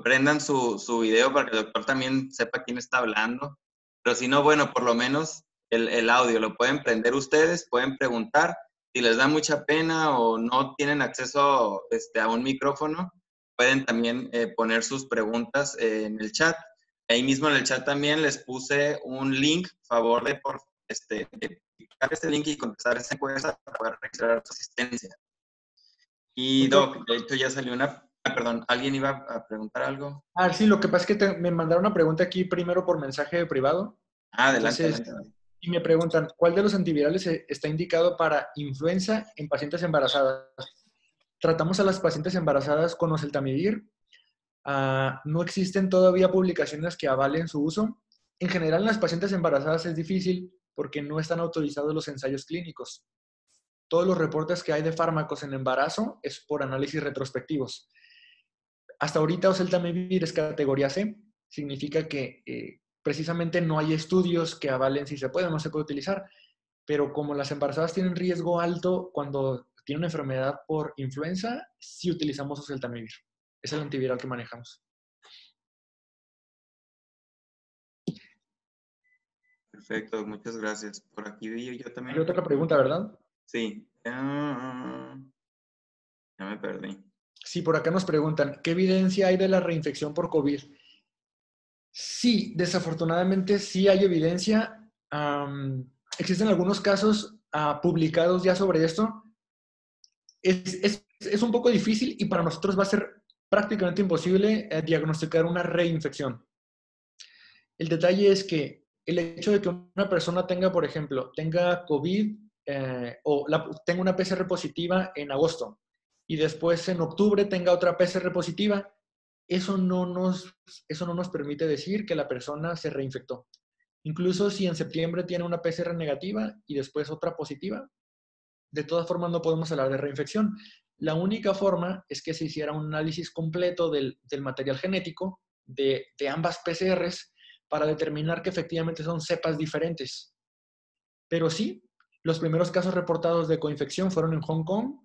prendan su video para que el doctor también sepa quién está hablando. Pero si no, bueno, por lo menos el audio lo pueden prender ustedes, pueden preguntar. Si les da mucha pena o no tienen acceso a un micrófono, pueden también poner sus preguntas en el chat. Ahí mismo en el chat también les puse un link, favor de picar este link y contestar esa encuesta para poder registrar su asistencia. Y Doctor, Doc, de hecho ya salió perdón, ¿alguien iba a preguntar algo? sí, lo que pasa es que me mandaron una pregunta aquí primero por mensaje privado. Adelante, Entonces, adelante. y me preguntan, ¿cuál de los antivirales está indicado para influenza en pacientes embarazadas? Tratamos a las pacientes embarazadas con oseltamivir. No existen todavía publicaciones que avalen su uso. En general, en las pacientes embarazadas es difícil porque no están autorizados los ensayos clínicos. Todos los reportes que hay de fármacos en embarazo es por análisis retrospectivos. Hasta ahorita oseltamivir es categoría C, significa que precisamente no hay estudios que avalen si se puede o no se puede utilizar, pero como las embarazadas tienen riesgo alto cuando tienen una enfermedad por influenza, sí utilizamos oseltamivir. Es el antiviral que manejamos. Perfecto, muchas gracias. Por aquí vi yo también Hay otra otra pregunta, pregunta. ¿verdad? Sí. Ya me perdí. Sí, por acá nos preguntan, ¿qué evidencia hay de la reinfección por COVID? Sí, desafortunadamente sí hay evidencia. Existen algunos casos publicados ya sobre esto. Es un poco difícil y para nosotros va a ser prácticamente imposible diagnosticar una reinfección. El detalle es que el hecho de que una persona tenga, por ejemplo, tenga COVID tenga una PCR positiva en agosto y después en octubre tenga otra PCR positiva, eso no nos permite decir que la persona se reinfectó. Incluso si en septiembre tiene una PCR negativa y después otra positiva, de todas formas no podemos hablar de reinfección. La única forma es que se hiciera un análisis completo del material genético de ambas PCRs para determinar que efectivamente son cepas diferentes. Pero sí, los primeros casos reportados de coinfección fueron en Hong Kong,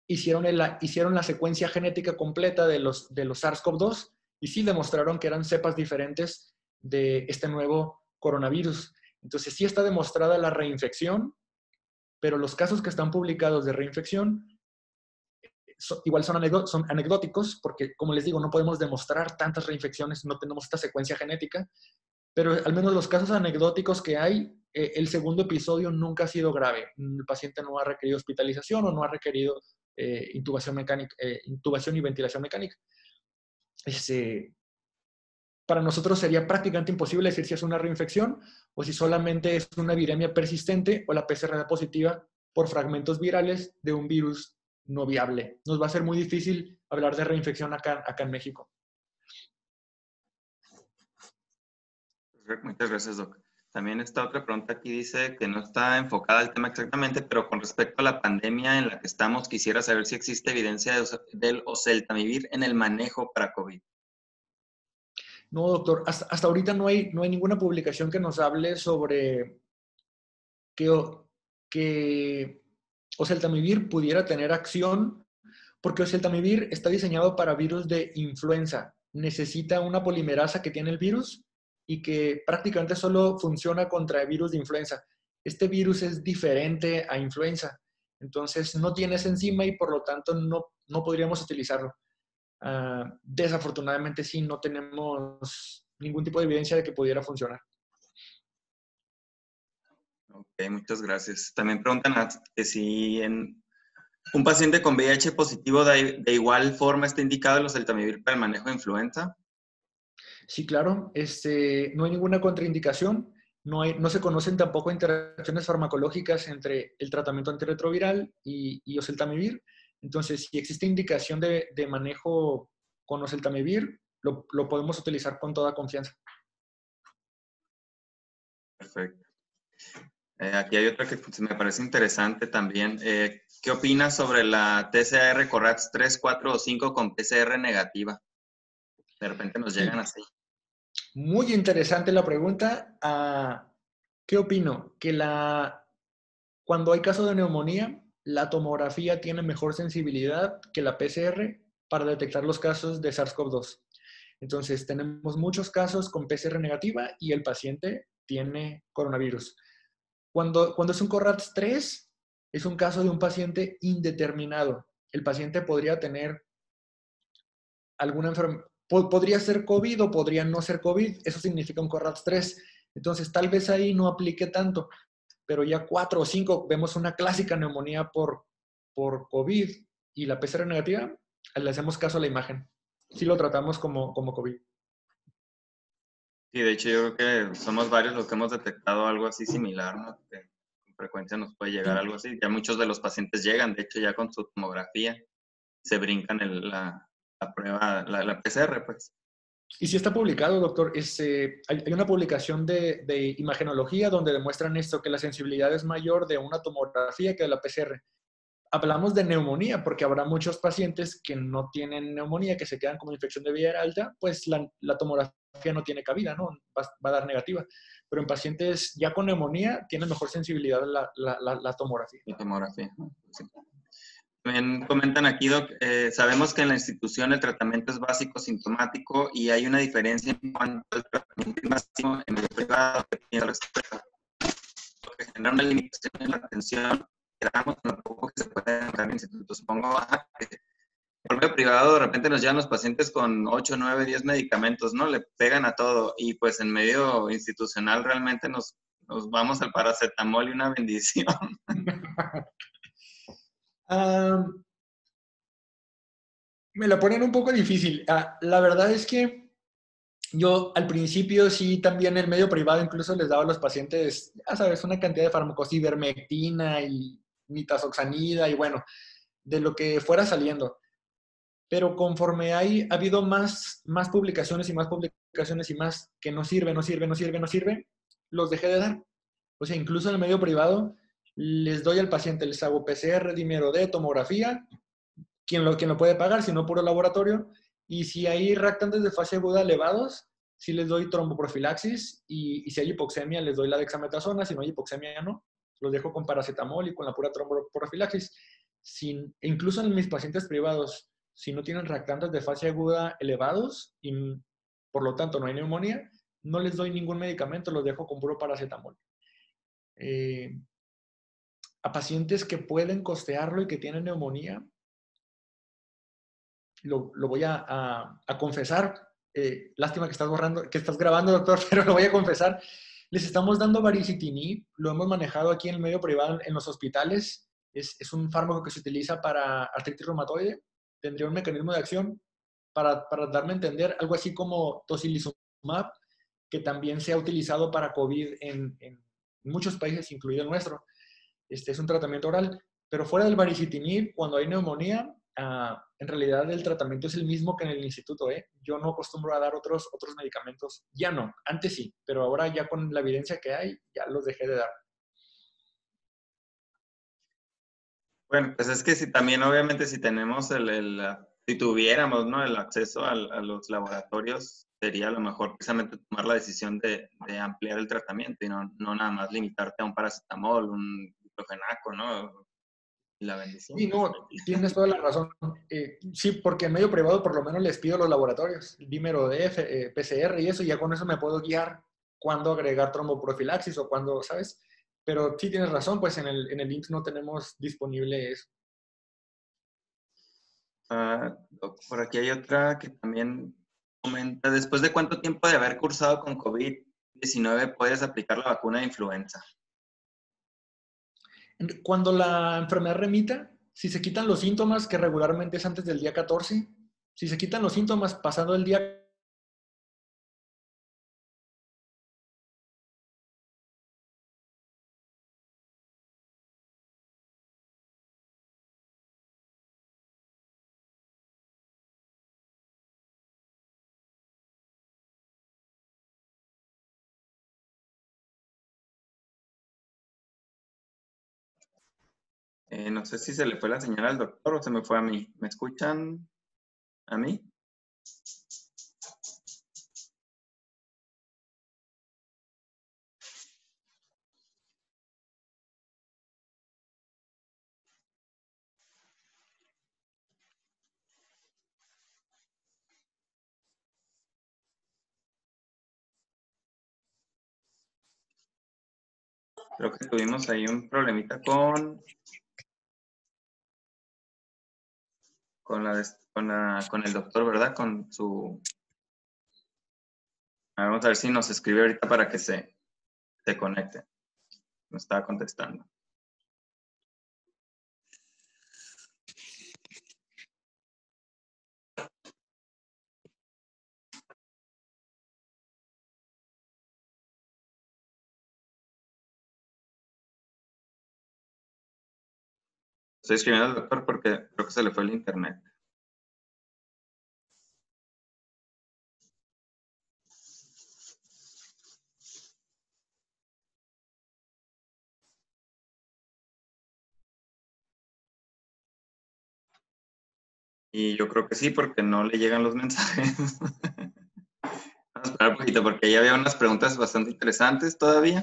hicieron la secuencia genética completa de los SARS-CoV-2 y sí demostraron que eran cepas diferentes de este nuevo coronavirus. Entonces sí está demostrada la reinfección, pero los casos que están publicados de reinfección igual son anecdóticos, porque como les digo, no podemos demostrar tantas reinfecciones, no tenemos esta secuencia genética, pero al menos los casos anecdóticos que hay, el segundo episodio nunca ha sido grave. El paciente no ha requerido hospitalización o no ha requerido intubación y ventilación mecánica. Para nosotros sería prácticamente imposible decir si es una reinfección o si solamente es una viremia persistente o la PCR positiva por fragmentos virales de un virus no viable. Nos va a ser muy difícil hablar de reinfección acá en México. Perfecto, muchas gracias, Doc. También esta otra pregunta aquí dice que no está enfocada al tema exactamente, pero con respecto a la pandemia en la que estamos, quisiera saber si existe evidencia del oseltamivir en el manejo para COVID. No, doctor, hasta ahorita no hay ninguna publicación que nos hable sobre que oseltamivir pudiera tener acción, porque oseltamivir está diseñado para virus de influenza, necesita una polimerasa que tiene el virus y que prácticamente solo funciona contra el virus de influenza. Este virus es diferente a influenza, entonces no tiene esa enzima y por lo tanto no podríamos utilizarlo. Desafortunadamente sí, no tenemos ningún tipo de evidencia de que pudiera funcionar. Ok, muchas gracias. También preguntan que si en un paciente con VIH positivo de igual forma está indicado el oseltamivir para el manejo de influenza. Sí, claro, no hay ninguna contraindicación, no se conocen tampoco interacciones farmacológicas entre el tratamiento antirretroviral y oseltamivir. Entonces, si existe indicación de manejo con oseltamivir, lo podemos utilizar con toda confianza. Perfecto. Aquí hay otra que me parece interesante también. ¿Qué opinas sobre la TCR CORATS 3, 4 o 5 con PCR negativa? De repente nos llegan así. Muy interesante la pregunta. ¿Qué opino? Que cuando hay caso de neumonía, la tomografía tiene mejor sensibilidad que la PCR para detectar los casos de SARS-CoV-2. Entonces, tenemos muchos casos con PCR negativa y el paciente tiene coronavirus. Cuando es un CORATS 3, es un caso de un paciente indeterminado. El paciente podría tener alguna enfermedad, podría ser COVID o podría no ser COVID, eso significa un CORATS 3. Entonces, tal vez ahí no aplique tanto, pero ya 4 o 5 vemos una clásica neumonía por COVID y la PCR negativa, le hacemos caso a la imagen. Sí lo tratamos como COVID. Sí, de hecho yo creo que somos varios los que hemos detectado algo así similar, ¿no? Que con frecuencia nos puede llegar Sí. algo así. Ya muchos de los pacientes llegan, de hecho ya con su tomografía, se brincan la prueba, la PCR, pues. Y sí está publicado, doctor. Hay una publicación de imagenología donde demuestran esto, que la sensibilidad es mayor de una tomografía que de la PCR. Hablamos de neumonía porque habrá muchos pacientes que no tienen neumonía, que se quedan como infección de vía aérea alta, pues la tomografía no tiene cabida, ¿no? Va a dar negativa. Pero en pacientes ya con neumonía tiene mejor sensibilidad la tomografía. La tomografía, ¿no? Sí. También comentan aquí, Doc, sabemos que en la institución el tratamiento es básico sintomático y hay una diferencia en cuanto al tratamiento máximo en el privado que tiene respuesta, lo que genera una limitación en la atención, quedamos con lo poco que se puede dar en el instituto. Supongo que por medio privado de repente nos llegan los pacientes con 8, 9, 10 medicamentos, ¿no? Le pegan a todo y pues en medio institucional realmente nos vamos al paracetamol y una bendición. Me la ponen un poco difícil. La verdad es que yo al principio sí también en el medio privado incluso les daba a los pacientes, ya sabes, una cantidad de fármacos, ivermectina y nitazoxanida y bueno, de lo que fuera saliendo. Pero conforme ha habido más publicaciones y más publicaciones y más que no sirve, no sirve, no sirve, no sirve, los dejé de dar. O sea, incluso en el medio privado les doy al paciente, les hago PCR, dímero D, tomografía, quien lo puede pagar, si no puro laboratorio. Y si hay reactantes de fase aguda elevados, sí les doy tromboprofilaxis y si hay hipoxemia les doy la dexametasona, si no hay hipoxemia no, los dejo con paracetamol y con la pura tromboprofilaxis. Incluso en mis pacientes privados, si no tienen reactantes de fase aguda elevados y por lo tanto no hay neumonía, no les doy ningún medicamento, los dejo con puro paracetamol. A pacientes que pueden costearlo y que tienen neumonía, lo voy a confesar. Lástima que estás grabando, doctor, pero lo voy a confesar. Les estamos dando varicitinib, lo hemos manejado aquí en el medio privado, en los hospitales. Es un fármaco que se utiliza para artritis reumatoide. Tendría un mecanismo de acción para darme a entender, algo así como tocilizumab, que también se ha utilizado para COVID en muchos países, incluido el nuestro. Es un tratamiento oral, pero fuera del varicitinib, cuando hay neumonía, en realidad el tratamiento es el mismo que en el instituto. Yo no acostumbro a dar otros medicamentos. Ya no, antes sí, pero ahora ya con la evidencia que hay, ya los dejé de dar. Bueno, pues es que si también obviamente si tenemos si tuviéramos, ¿no?, el acceso a los laboratorios, sería a lo mejor precisamente tomar la decisión de ampliar el tratamiento y no nada más limitarte a un paracetamol, un diclofenaco, ¿no? y la bendición. Sí, no, tienes toda la razón. Sí, porque en medio privado por lo menos les pido los laboratorios, dímero de F, PCR y eso, y ya con eso me puedo guiar cuándo agregar tromboprofilaxis o cuándo, ¿sabes? Pero sí tienes razón, pues en el IMSS no tenemos disponible eso. Doc, por aquí hay otra que también comenta, ¿después de cuánto tiempo de haber cursado con COVID-19 puedes aplicar la vacuna de influenza? Cuando la enfermedad remita, si se quitan los síntomas, que regularmente es antes del día 14, si se quitan los síntomas pasando el día No sé si se le fue la señal al doctor o se me fue a mí. ¿Me escuchan a mí? Creo que tuvimos ahí un problemita con el doctor, ¿verdad? Con su... Vamos a ver si nos escribe ahorita para que se conecte. Me estaba contestando. Estoy escribiendo al doctor porque creo que se le fue el internet. Y yo creo que sí, porque no le llegan los mensajes. Vamos a esperar un poquito, porque ya había unas preguntas bastante interesantes todavía.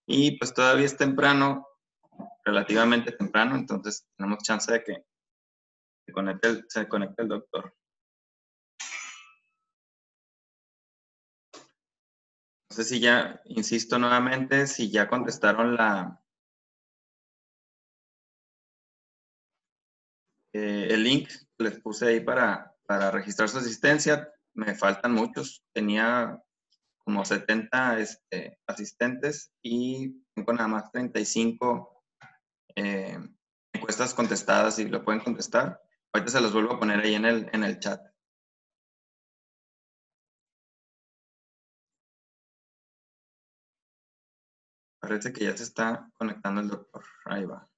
Y pues todavía es temprano, relativamente temprano, entonces tenemos chance de que se conecte el doctor. No sé si ya, insisto nuevamente, si ya contestaron el link que les puse ahí para registrar su asistencia. Me faltan muchos. Tenía como 70 asistentes y tengo nada más 35 eh, encuestas contestadas y lo pueden contestar. Ahorita se los vuelvo a poner ahí en el chat. Parece que ya se está conectando el doctor. Ahí va.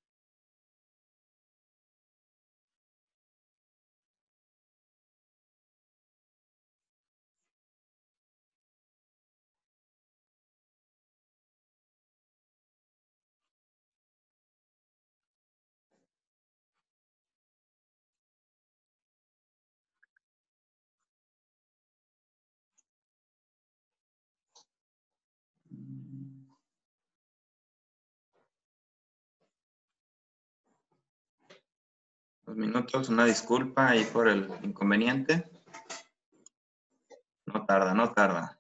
Dos minutos, una disculpa ahí por el inconveniente. No tarda, no tarda.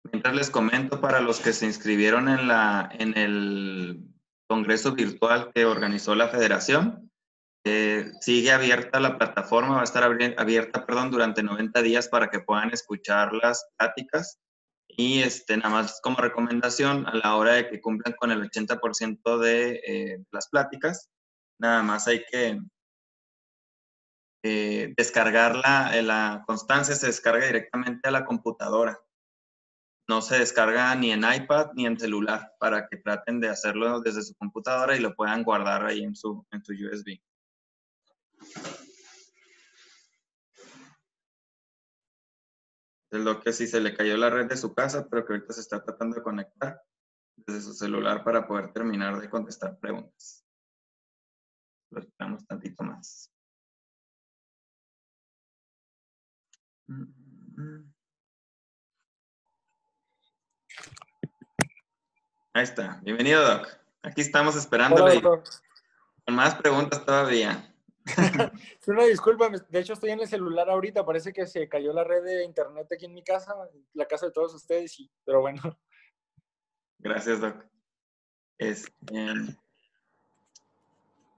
Mientras les comento para los que se inscribieron en el congreso virtual que organizó la federación, sigue abierta la plataforma, va a estar abierta, perdón, durante 90 días para que puedan escuchar las pláticas. Y nada más como recomendación, a la hora de que cumplan con el 80% de las pláticas, nada más hay que descargar la constancia, se descarga directamente a la computadora. No se descarga ni en iPad ni en celular para que traten de hacerlo desde su computadora y lo puedan guardar ahí en su USB. Es lo que sí se le cayó la red de su casa, pero que ahorita se está tratando de conectar desde su celular para poder terminar de contestar preguntas. Lo esperamos tantito más. Ahí está. Bienvenido, Doc. Aquí estamos Hola, esperándolo y doctor. con más preguntas todavía. Es una disculpa, de hecho estoy en el celular ahorita, parece que se cayó la red de internet aquí en mi casa, la casa de todos ustedes, pero bueno. Gracias, Doc.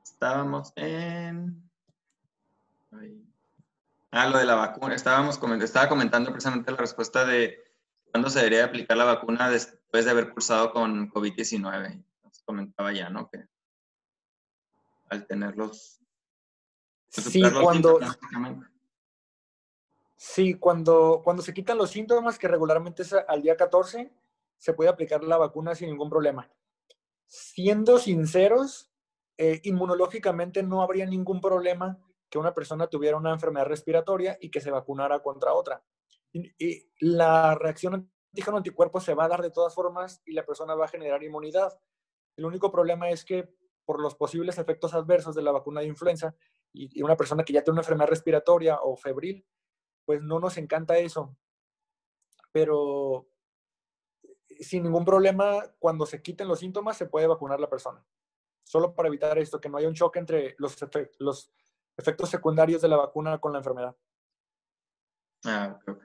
Estábamos en... lo de la vacuna. Estaba comentando precisamente la respuesta de cuándo se debería aplicar la vacuna después de haber cursado con COVID-19. Entonces comentaba ya, ¿no? Que al tener al Sí, superar los síntomas, prácticamente. sí, cuando se quitan los síntomas, que regularmente es al día 14, se puede aplicar la vacuna sin ningún problema. Siendo sinceros, inmunológicamente no habría ningún problema que una persona tuviera una enfermedad respiratoria y que se vacunara contra otra. Y la reacción antígeno-anticuerpo se va a dar de todas formas y la persona va a generar inmunidad. El único problema es que por los posibles efectos adversos de la vacuna de influenza y una persona que ya tiene una enfermedad respiratoria o febril, pues no nos encanta eso. Pero sin ningún problema, cuando se quiten los síntomas, se puede vacunar la persona. Solo para evitar esto, que no haya un choque entre los efectos secundarios de la vacuna con la enfermedad. Ok.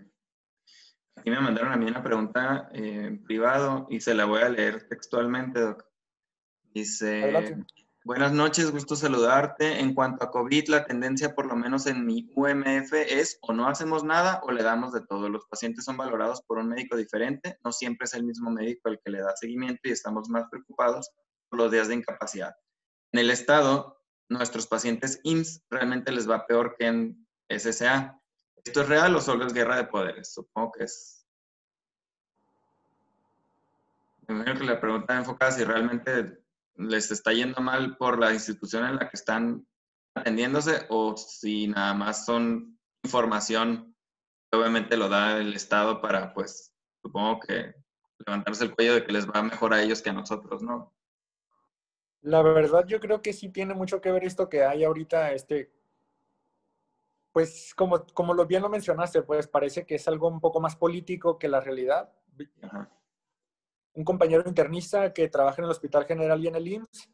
Aquí me mandaron a mí una pregunta en privado y se la voy a leer textualmente, Doc. Dice, Adelante. buenas noches, gusto saludarte. En cuanto a COVID, la tendencia, por lo menos en mi UMF, es o no hacemos nada o le damos de todo. Los pacientes son valorados por un médico diferente, no siempre es el mismo médico el que le da seguimiento y estamos más preocupados por los días de incapacidad. En el estado, nuestros pacientes IMSS realmente les va peor que en SSA. ¿Esto es real o solo es guerra de poderes? Supongo que es. Me imagino que la pregunta enfocada si realmente les está yendo mal por la institución en la que están atendiéndose o si nada más son información que obviamente lo da el Estado para, pues, supongo que levantarse el cuello de que les va mejor a ellos que a nosotros, ¿no? La verdad, yo creo que sí tiene mucho que ver esto que hay ahorita, pues como bien lo mencionaste, pues parece que es algo un poco más político que la realidad. Ajá. Un compañero internista que trabaja en el Hospital General y en el IMSS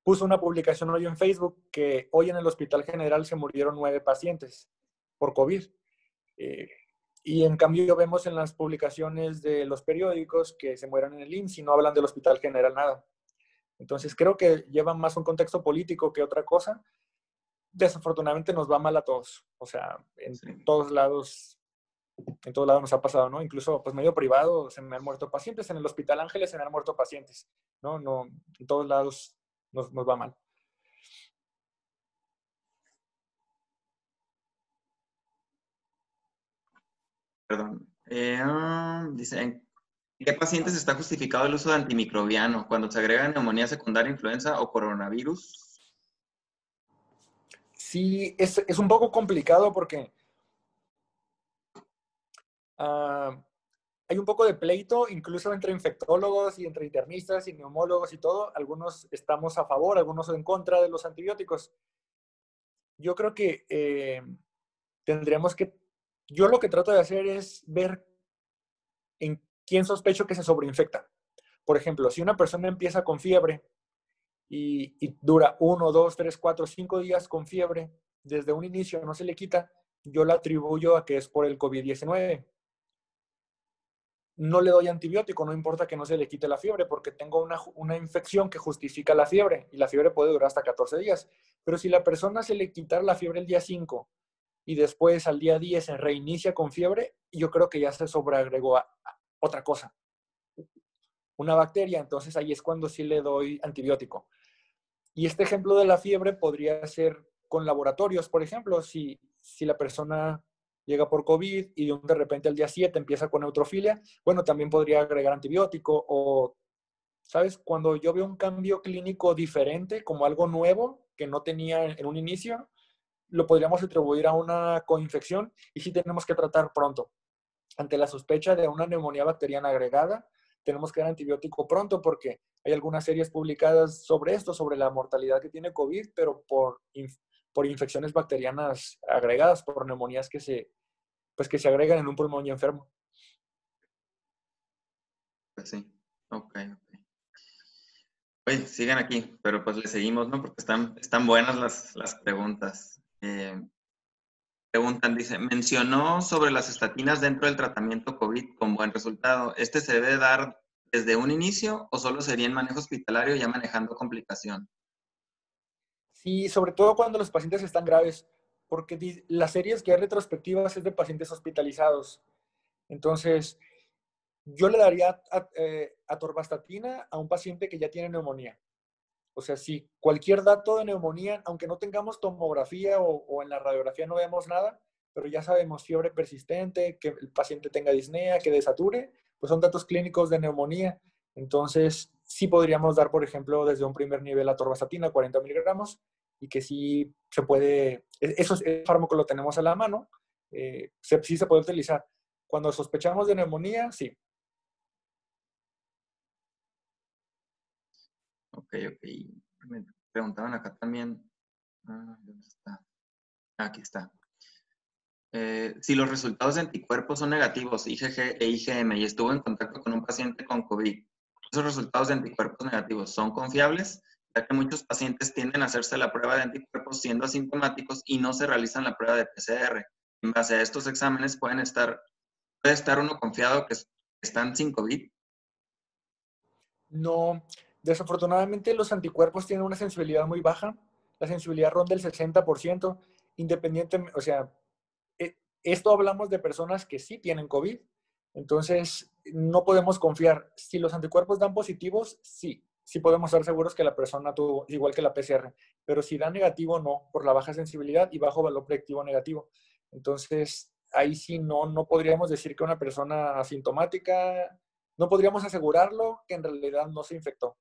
puso una publicación hoy en Facebook que hoy en el Hospital General se murieron 9 pacientes por COVID. Eh, y en cambio vemos en las publicaciones de los periódicos que se mueren en el IMSS y no hablan del Hospital General nada. Entonces creo que llevan más un contexto político que otra cosa. Desafortunadamente nos va mal a todos. O sea, Sí. en todos lados nos ha pasado, ¿no? Incluso, pues medio privado se me han muerto pacientes. En el Hospital Ángeles se me han muerto pacientes, ¿no? No, en todos lados nos va mal. Perdón. Dice, ¿en qué pacientes está justificado el uso de antimicrobiano? Cuando se agrega neumonía secundaria, influenza o coronavirus. Sí, es un poco complicado porque hay un poco de pleito, incluso entre infectólogos y entre internistas y neumólogos y todo. Algunos estamos a favor, algunos en contra de los antibióticos. Yo creo que tendríamos que, yo lo que trato de hacer es ver en quién sospecho que se sobreinfecta. Por ejemplo, si una persona empieza con fiebre y dura 1, 2, 3, 4, 5 días con fiebre, desde un inicio no se le quita, yo la atribuyo a que es por el COVID-19. No le doy antibiótico, no importa que no se le quite la fiebre, porque tengo una infección que justifica la fiebre y la fiebre puede durar hasta 14 días. Pero si la persona se le quita la fiebre el día 5 y después al día 10 se reinicia con fiebre, yo creo que ya se sobreagregó a otra cosa, una bacteria, entonces ahí es cuando sí le doy antibiótico. Y este ejemplo de la fiebre podría ser con laboratorios, por ejemplo, si la persona llega por COVID y de repente al día 7 empieza con neutrofilia, bueno, también podría agregar antibiótico o, ¿sabes? Cuando yo veo un cambio clínico diferente, como algo nuevo que no tenía en un inicio, lo podríamos atribuir a una coinfección y sí tenemos que tratar pronto. Ante la sospecha de una neumonía bacteriana agregada, tenemos que dar antibiótico pronto porque hay algunas series publicadas sobre esto, sobre la mortalidad que tiene COVID, pero por infecciones bacterianas agregadas, por neumonías que se agregan en un pulmón ya enfermo. Pues sí. Ok. Oye, siguen aquí, pero pues le seguimos, ¿no? Porque están buenas las preguntas. Preguntan, dice, mencionó sobre las estatinas dentro del tratamiento COVID con buen resultado. ¿Este se debe dar desde un inicio o solo sería en manejo hospitalario ya manejando complicación? Sí, sobre todo cuando los pacientes están graves, porque las series que hay retrospectivas es de pacientes hospitalizados. Entonces, yo le daría atorvastatina a un paciente que ya tiene neumonía. O sea, si cualquier dato de neumonía, aunque no tengamos tomografía o en la radiografía no vemos nada, pero ya sabemos fiebre persistente, que el paciente tenga disnea, que desature, pues son datos clínicos de neumonía. Entonces, sí podríamos dar, por ejemplo, desde un primer nivel atorvastatina, 40 miligramos, y que sí se puede, eso es, el fármaco lo tenemos a la mano, sí se puede utilizar. Cuando sospechamos de neumonía, sí. Ok. Me preguntaban acá también. ¿Dónde está? Aquí está. Si los resultados de anticuerpos son negativos, IgG e IgM, y estuvo en contacto con un paciente con COVID, ¿esos resultados de anticuerpos negativos son confiables? Ya que muchos pacientes tienden a hacerse la prueba de anticuerpos siendo asintomáticos y no se realizan la prueba de PCR. En base a estos exámenes puede estar uno confiado que están sin COVID. No, desafortunadamente los anticuerpos tienen una sensibilidad muy baja. La sensibilidad ronda el 60%, independientemente, o sea, esto hablamos de personas que sí tienen COVID. Entonces, no podemos confiar. Si los anticuerpos dan positivos, sí podemos estar seguros que la persona tuvo, igual que la PCR. Pero si da negativo, no, por la baja sensibilidad y bajo valor predictivo negativo. Entonces, ahí sí no podríamos decir que una persona asintomática, no podríamos asegurarlo que en realidad no se infectó.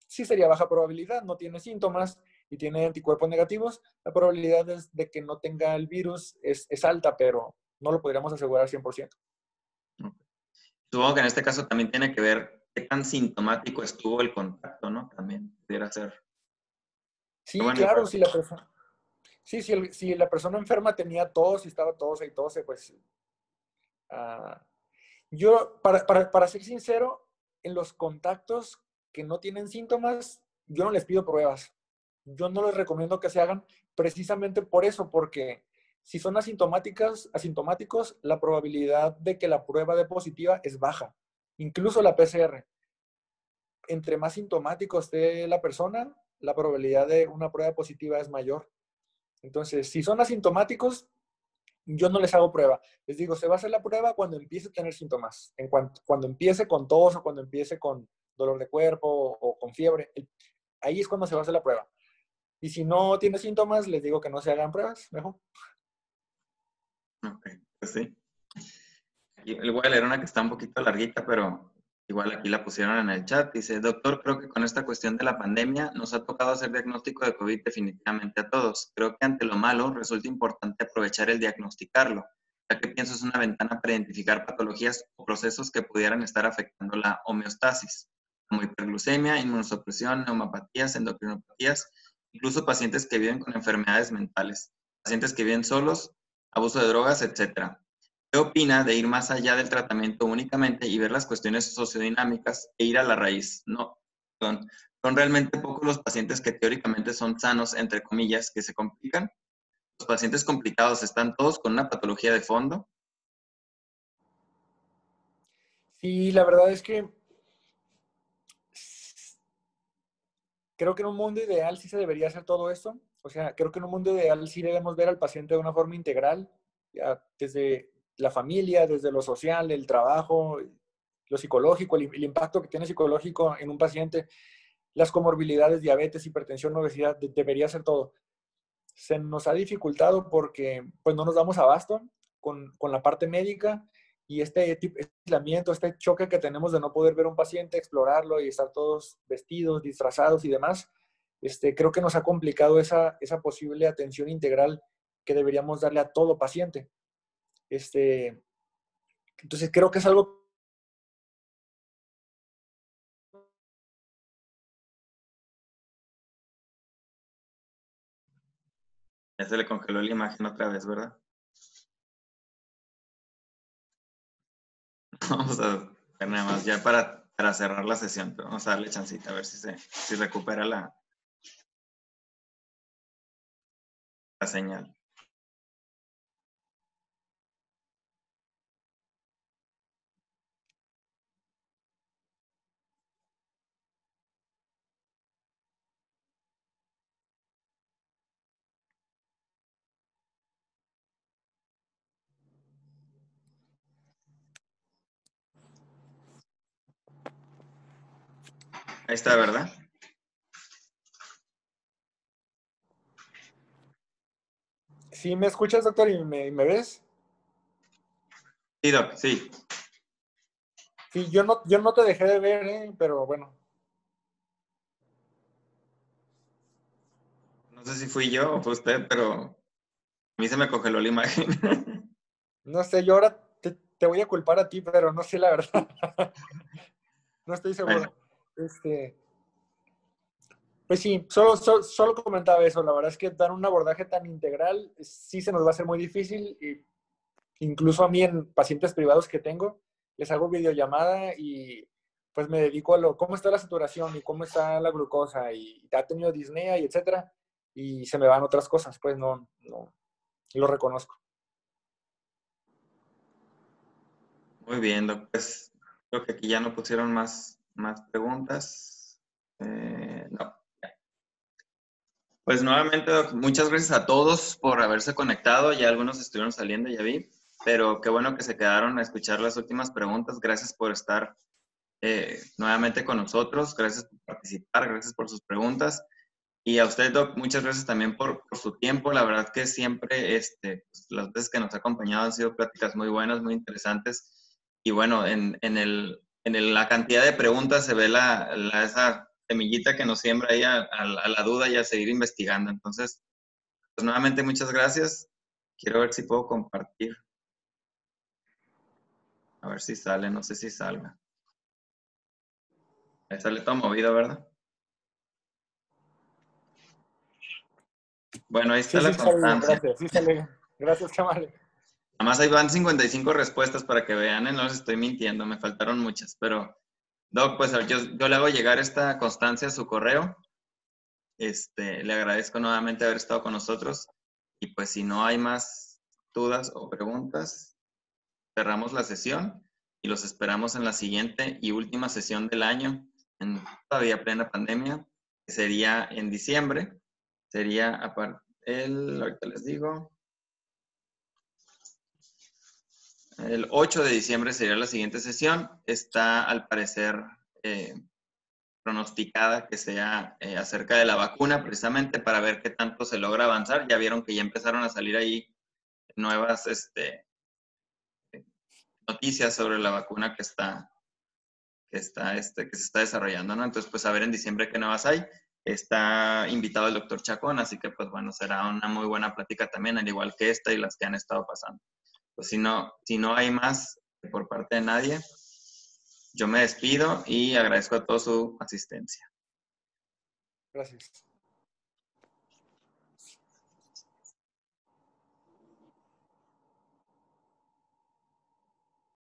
Sí sería baja probabilidad, no tiene síntomas y tiene anticuerpos negativos, la probabilidad de que no tenga el virus es alta, pero no lo podríamos asegurar 100%. Supongo que en este caso también tiene que ver qué tan sintomático estuvo el contacto, ¿no? También pudiera ser. Sí, Bueno, claro, igual. si la persona, sí, si la persona enferma tenía tos y estaba tose y tose, pues uh, yo, para ser sincero, en los contactos que no tienen síntomas, yo no les pido pruebas. Yo no les recomiendo que se hagan precisamente por eso, porque si son asintomáticos, la probabilidad de que la prueba dé positiva es baja. Incluso la PCR. Entre más sintomático esté la persona, la probabilidad de una prueba positiva es mayor. Entonces, si son asintomáticos, yo no les hago prueba. Les digo, se va a hacer la prueba cuando empiece a tener síntomas. Cuando empiece con tos o cuando empiece con dolor de cuerpo o con fiebre. Ahí es cuando se va a hacer la prueba. Y si no tiene síntomas, les digo que no se hagan pruebas, mejor. Ok, pues sí. Igual era una que está un poquito larguita, pero igual aquí la pusieron en el chat. Dice, doctor, creo que con esta cuestión de la pandemia nos ha tocado hacer diagnóstico de COVID definitivamente a todos. Creo que ante lo malo resulta importante aprovechar el diagnosticarlo, ya que pienso es una ventana para identificar patologías o procesos que pudieran estar afectando la homeostasis, como hiperglucemia, inmunosupresión, neumopatías, endocrinopatías, incluso pacientes que viven con enfermedades mentales, pacientes que viven solos, abuso de drogas, etcétera. ¿Qué opina de ir más allá del tratamiento únicamente y ver las cuestiones sociodinámicas e ir a la raíz? No, son realmente pocos los pacientes que teóricamente son sanos, entre comillas, que se complican. Los pacientes complicados están todos con una patología de fondo. Sí, la verdad es que creo que en un mundo ideal sí se debería hacer todo esto. O sea, creo que en un mundo ideal sí debemos ver al paciente de una forma integral, ya, desde la familia, desde lo social, el trabajo, lo psicológico, el impacto que tiene psicológico en un paciente, las comorbilidades, diabetes, hipertensión, obesidad, debería ser todo. Se nos ha dificultado porque pues no nos damos abasto con la parte médica y este aislamiento, este choque que tenemos de no poder ver a un paciente, explorarlo y estar todos vestidos, disfrazados y demás, creo que nos ha complicado esa posible atención integral que deberíamos darle a todo paciente. Entonces creo que es algo. Ya se le congeló la imagen otra vez, ¿verdad? Vamos a ver nada más, ya para para cerrar la sesión. Pero vamos a darle chancita a ver si recupera la señal. Ahí está, ¿verdad? ¿Sí me escuchas, doctor, y me ves? Sí, Doc, sí. Sí, yo no te dejé de ver, pero bueno. No sé si fui yo o fue usted, pero a mí se me congeló la imagen. No sé, yo ahora te voy a culpar a ti, pero no sé la verdad. No estoy Bueno, seguro. Pues sí, solo comentaba eso. La verdad es que dar un abordaje tan integral sí se nos va a hacer muy difícil. Y incluso a mí en pacientes privados que tengo, les hago videollamada y pues me dedico a cómo está la saturación y cómo está la glucosa y ha tenido disnea y etcétera. Y se me van otras cosas, pues no lo reconozco. muy bien, Doc. Pues creo que aquí ya no pusieron más preguntas. No. Pues nuevamente, Doc, muchas gracias a todos por haberse conectado. Ya algunos estuvieron saliendo, ya vi. Pero qué bueno que se quedaron a escuchar las últimas preguntas. Gracias por estar nuevamente con nosotros. Gracias por participar. Gracias por sus preguntas. Y a usted, Doc, muchas gracias también por su tiempo. La verdad que siempre, pues, las veces que nos ha acompañado han sido pláticas muy buenas, muy interesantes. Y bueno, la cantidad de preguntas se ve esa semillita que nos siembra ahí a la duda y a seguir investigando. Entonces, pues nuevamente muchas gracias. Quiero ver si puedo compartir. A ver si sale, no sé si salga. Ahí sale todo movido, ¿verdad? Bueno, ahí está Sí la sale bien, constancia. gracias. Sí sale bien. Gracias, Chamale. Además, ahí van 55 respuestas para que vean, no les estoy mintiendo, me faltaron muchas, pero Doc, pues yo le hago llegar esta constancia a su correo. Le agradezco nuevamente haber estado con nosotros y pues si no hay más dudas o preguntas, cerramos la sesión y los esperamos en la siguiente y última sesión del año, en todavía plena pandemia, que sería en diciembre. Sería ahorita les digo, el 8 de diciembre sería la siguiente sesión. Está, al parecer, pronosticada que sea acerca de la vacuna, precisamente para ver qué tanto se logra avanzar. Ya vieron que ya empezaron a salir ahí nuevas noticias sobre la vacuna que se está desarrollando, ¿no? Entonces, pues a ver en diciembre qué nuevas hay. Está invitado el doctor Chacón, así que, pues bueno, será una muy buena plática también, al igual que esta y las que han estado pasando. Pues si no hay más por parte de nadie, yo me despido y agradezco a todos su asistencia. Gracias.